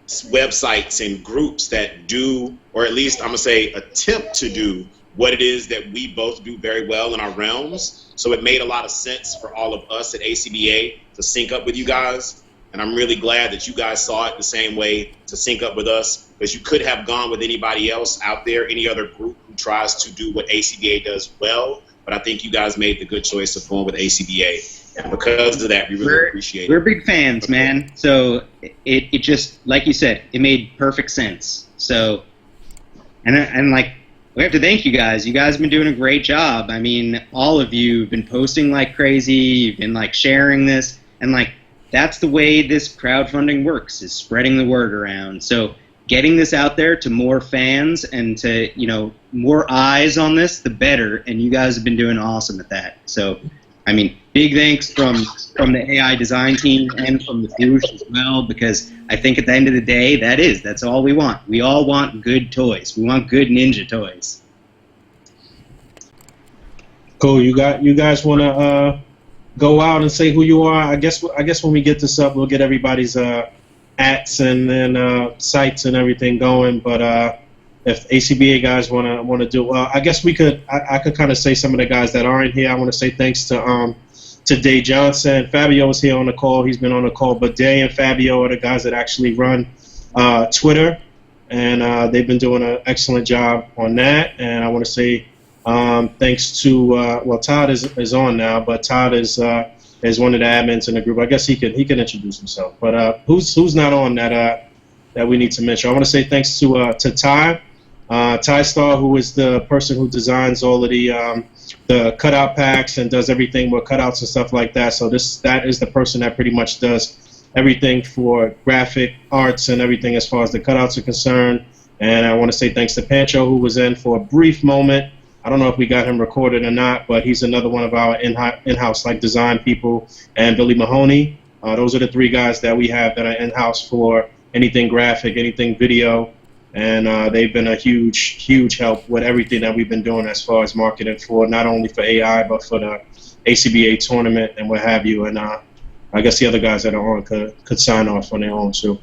websites and groups that do, or at least I'm going to say attempt to do, what it is that we both do very well in our realms. So it made a lot of sense for all of us at A.C.B.A. to sync up with you guys. And I'm really glad that you guys saw it the same way to sync up with us, because you could have gone with anybody else out there, any other group who tries to do what A.C.B.A. does well. But I think you guys made the good choice of going with A.C.B.A. And because of that, we really appreciate it. We're big fans, man. So it just, like you said, it made perfect sense. So, and like, we have to thank you guys. You guys have been doing a great job. I mean, all of you have been posting like crazy. You've been like sharing this, and like that's the way this crowdfunding works, is spreading the word around. So getting this out there to more fans and to, more eyes on this, the better. And you guys have been doing awesome at that. So, I mean, big thanks from the AI design team and from the Fwoosh as well, because I think at the end of the day, that's all we want. We all want good toys. We want good ninja toys. Cool. You guys want to go out and say who you are? I guess when we get this up, we'll get everybody's ats and then sites and everything going. But if A.C.B.A. guys want to do, I guess we could. I could kind of say some of the guys that aren't here. I want to say thanks to Day Johnson. Fabio was here on the call. He's been on the call. But Day and Fabio are the guys that actually run Twitter, and they've been doing an excellent job on that. And I want to say thanks to Todd is on now, but Todd is one of the admins in the group. I guess he can introduce himself. But who's not on that we need to mention? I want to say thanks to Ty. Ty Star, who is the person who designs all of the cutout packs and does everything with cutouts and stuff like that. So that is the person that pretty much does everything for graphic arts and everything as far as the cutouts are concerned. And I want to say thanks to Pancho, who was in for a brief moment. I don't know if we got him recorded or not, but he's another one of our in-house design people. And Billy Mahoney. Those are the three guys that we have that are in-house for anything graphic, anything video. And they've been a huge help with everything that we've been doing as far as marketing for not only for AI, but for the A.C.B.A. tournament and what have you. And I guess the other guys that are on could sign off on their own too.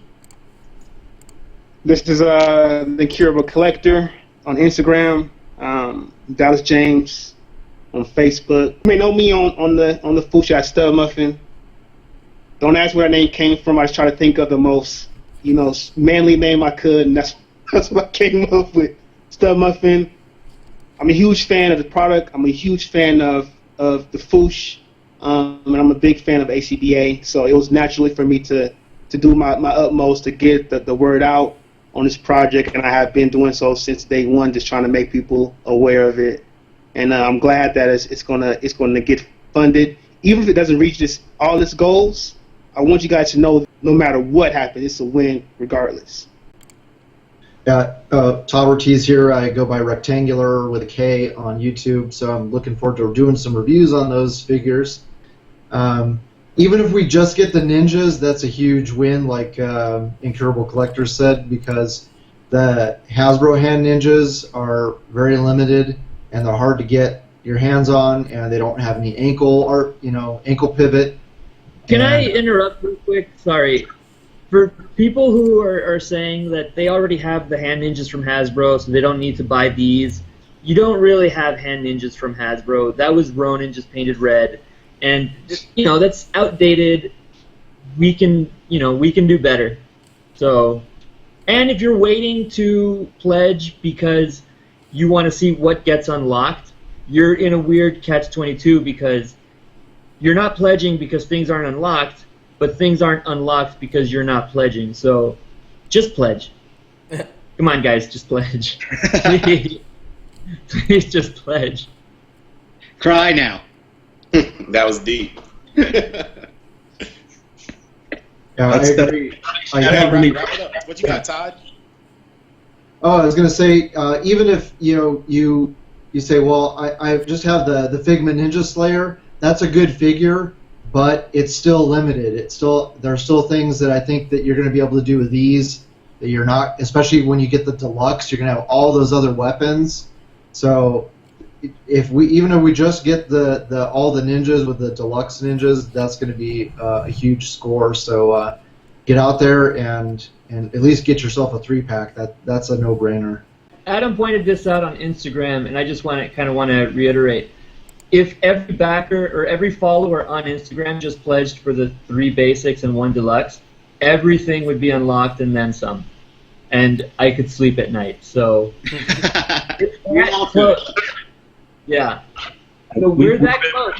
This is the Incurable Collector on Instagram, Dallas James on Facebook. You may know me on the Fwoosh at Stub Muffin. Don't ask where that name came from. I just try to think of the most manly name I could, and that's what I came up with. Stub Muffin. I'm a huge fan of the product. I'm a huge fan of the Fwoosh, and I'm a big fan of A.C.B.A. So it was naturally for me to do my utmost to get the word out on this project, and I have been doing so since day one, just trying to make people aware of it. And I'm glad that it's gonna get funded, even if it doesn't reach all its goals. I want you guys to know, no matter what happens, it's a win regardless. Todd Ortiz here. I go by Rectangular with a K on YouTube, so I'm looking forward to doing some reviews on those figures. Even if we just get the ninjas, that's a huge win, like Incurable Collector said, because the Hasbro hand ninjas are very limited and they're hard to get your hands on, and they don't have any ankle pivot. Can I And- interrupt real quick? Sorry. For people who are saying that they already have the hand ninjas from Hasbro, so they don't need to buy these, you don't really have hand ninjas from Hasbro. That was Ronin just painted red, and that's outdated. We can do better. So, and if you're waiting to pledge because you want to see what gets unlocked, you're in a weird catch-22 because you're not pledging because things aren't unlocked, but things aren't unlocked because you're not pledging. So, just pledge. Come on, guys, just pledge. Please just pledge. Cry now. That was deep. Yeah, That's I the- agree. Wrap it up. What you got, Todd? Oh, I was gonna say, even if you say, well, I just have the Figma Ninja Slayer. That's a good figure, but it's still limited. There are still things that I think that you're gonna be able to do with these that you're not, especially when you get the deluxe. You're gonna have all those other weapons. So if we just get the all the ninjas with the deluxe ninjas, that's gonna be a huge score. So get out there and at least get yourself a 3-pack. That's a no-brainer. Adam pointed this out on Instagram, and I just want to reiterate. If every backer or every follower on Instagram just pledged for the 3 basics and 1 deluxe, everything would be unlocked and then some. And I could sleep at night. So We all could. yeah. So we're that close.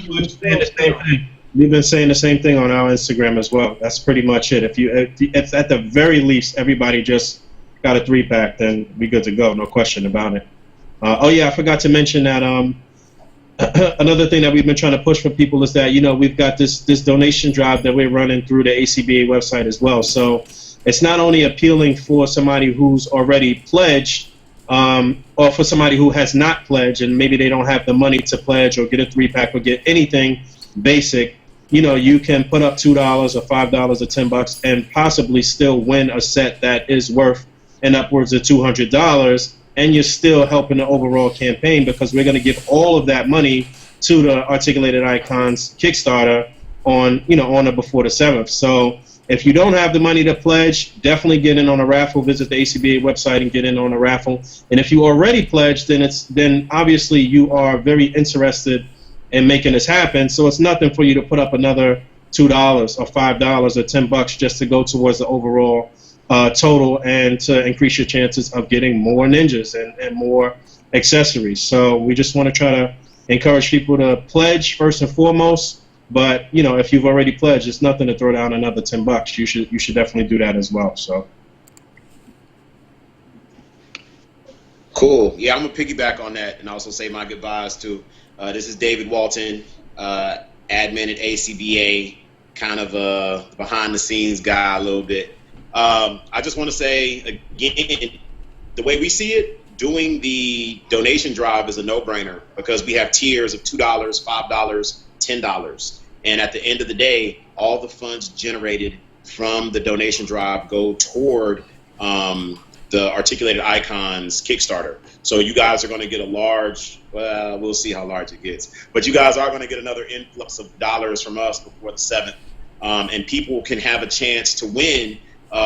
We've been saying the same thing on our Instagram as well. That's pretty much it. If at the very least everybody just got a 3-pack, then we good to go. No question about it. Oh yeah, I forgot to mention that another thing that we've been trying to push for people is that we've got this donation drive that we're running through the A.C.B.A. website as well. So it's not only appealing for somebody who's already pledged, or for somebody who has not pledged and maybe they don't have the money to pledge or get a 3-pack or get anything basic. You can put up $2 or $5 or $10 and possibly still win a set that is worth an upwards of $200, and you're still helping the overall campaign because we're going to give all of that money to the Articulated Icons Kickstarter on or before the 7th. So if you don't have the money to pledge, definitely get in on a raffle. Visit the A.C.B.A. website and get in on a raffle. And if you already pledged, then obviously you are very interested in making this happen. So it's nothing for you to put up another $2 or $5 or $10 just to go towards the overall total and to increase your chances of getting more ninjas and more accessories. So we just want to try to encourage people to pledge first and foremost. But if you've already pledged, it's nothing to throw down another $10. You should definitely do that as well. So. Cool. Yeah, I'm gonna piggyback on that and also say my goodbyes to. This is David Walton, admin at A.C.B.A., kind of a behind-the-scenes guy a little bit. I just want to say, again, the way we see it, doing the donation drive is a no-brainer because we have tiers of $2, $5, $10. And at the end of the day, all the funds generated from the donation drive go toward the Articulated Icons Kickstarter. So you guys are going to get a large, well, we'll see how large it gets, but you guys are going to get another influx of dollars from us before the 7th. And people can have a chance to win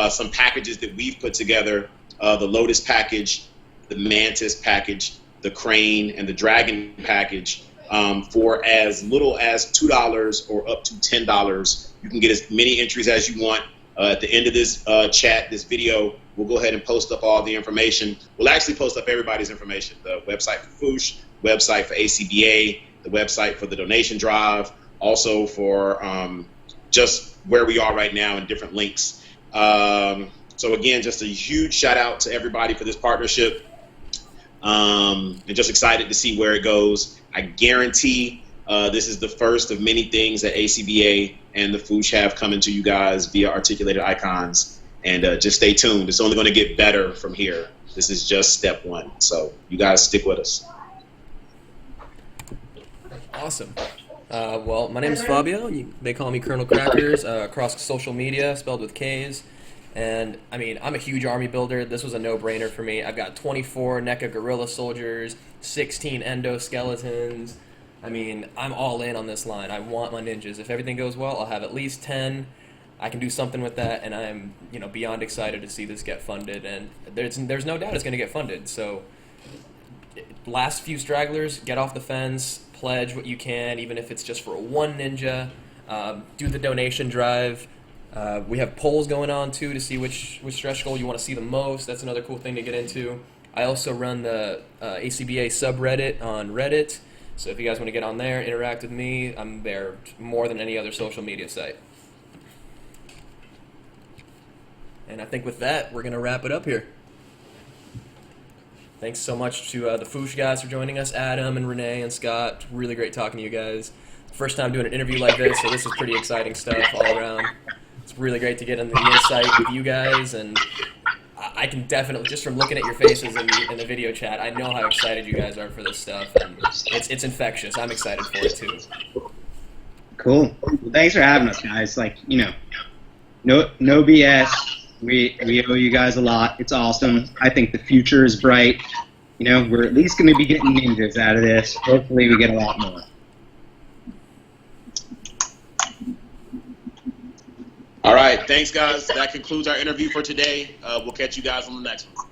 some packages that we've put together, the Lotus package, the Mantis package, the Crane, and the Dragon package for as little as $2 or up to $10. You can get as many entries as you want. At the end of this chat, this video, we'll go ahead and post up all the information. We'll actually post up everybody's information, the website for Fwoosh, website for A.C.B.A., the website for the donation drive, also for just where we are right now and different links. So again, just a huge shout out to everybody for this partnership. And just excited to see where it goes. I guarantee this is the first of many things that A.C.B.A. and the Fwoosh have coming to you guys via Articulated Icons. And just stay tuned. It's only going to get better from here. This is just step 1. So you guys stick with us. Awesome. Well, my name is Fabio. They call me Colonel Crackers across social media, spelled with K's. And, I mean, I'm a huge army builder. This was a no-brainer for me. I've got 24 NECA Guerrilla Soldiers, 16 Endoskeletons. I mean, I'm all in on this line. I want my ninjas. If everything goes well, I'll have at least 10. I can do something with that, and I'm beyond excited to see this get funded. And there's no doubt it's going to get funded. So last few stragglers, get off the fence, pledge what you can, even if it's just for one ninja. Do the donation drive. We have polls going on too to see which stretch goal you want to see the most. That's another cool thing to get into. I also run the A.C.B.A. subreddit on Reddit. So if you guys want to get on there, interact with me, I'm there more than any other social media site. And I think with that, we're going to wrap it up here. Thanks so much to the Fwoosh guys for joining us, Adam and Renee and Scott. Really great talking to you guys. First time doing an interview like this, so this is pretty exciting stuff all around. It's really great to get in the insight with you guys, and I can definitely, just from looking at your faces in the video chat, I know how excited you guys are for this stuff, and it's infectious. I'm excited for it too. Cool. Well, thanks for having us, guys. Like, no BS. We owe you guys a lot. It's awesome. I think the future is bright. We're at least going to be getting ninjas out of this. Hopefully we get a lot more. All right, thanks, guys. That concludes our interview for today. We'll catch you guys on the next one.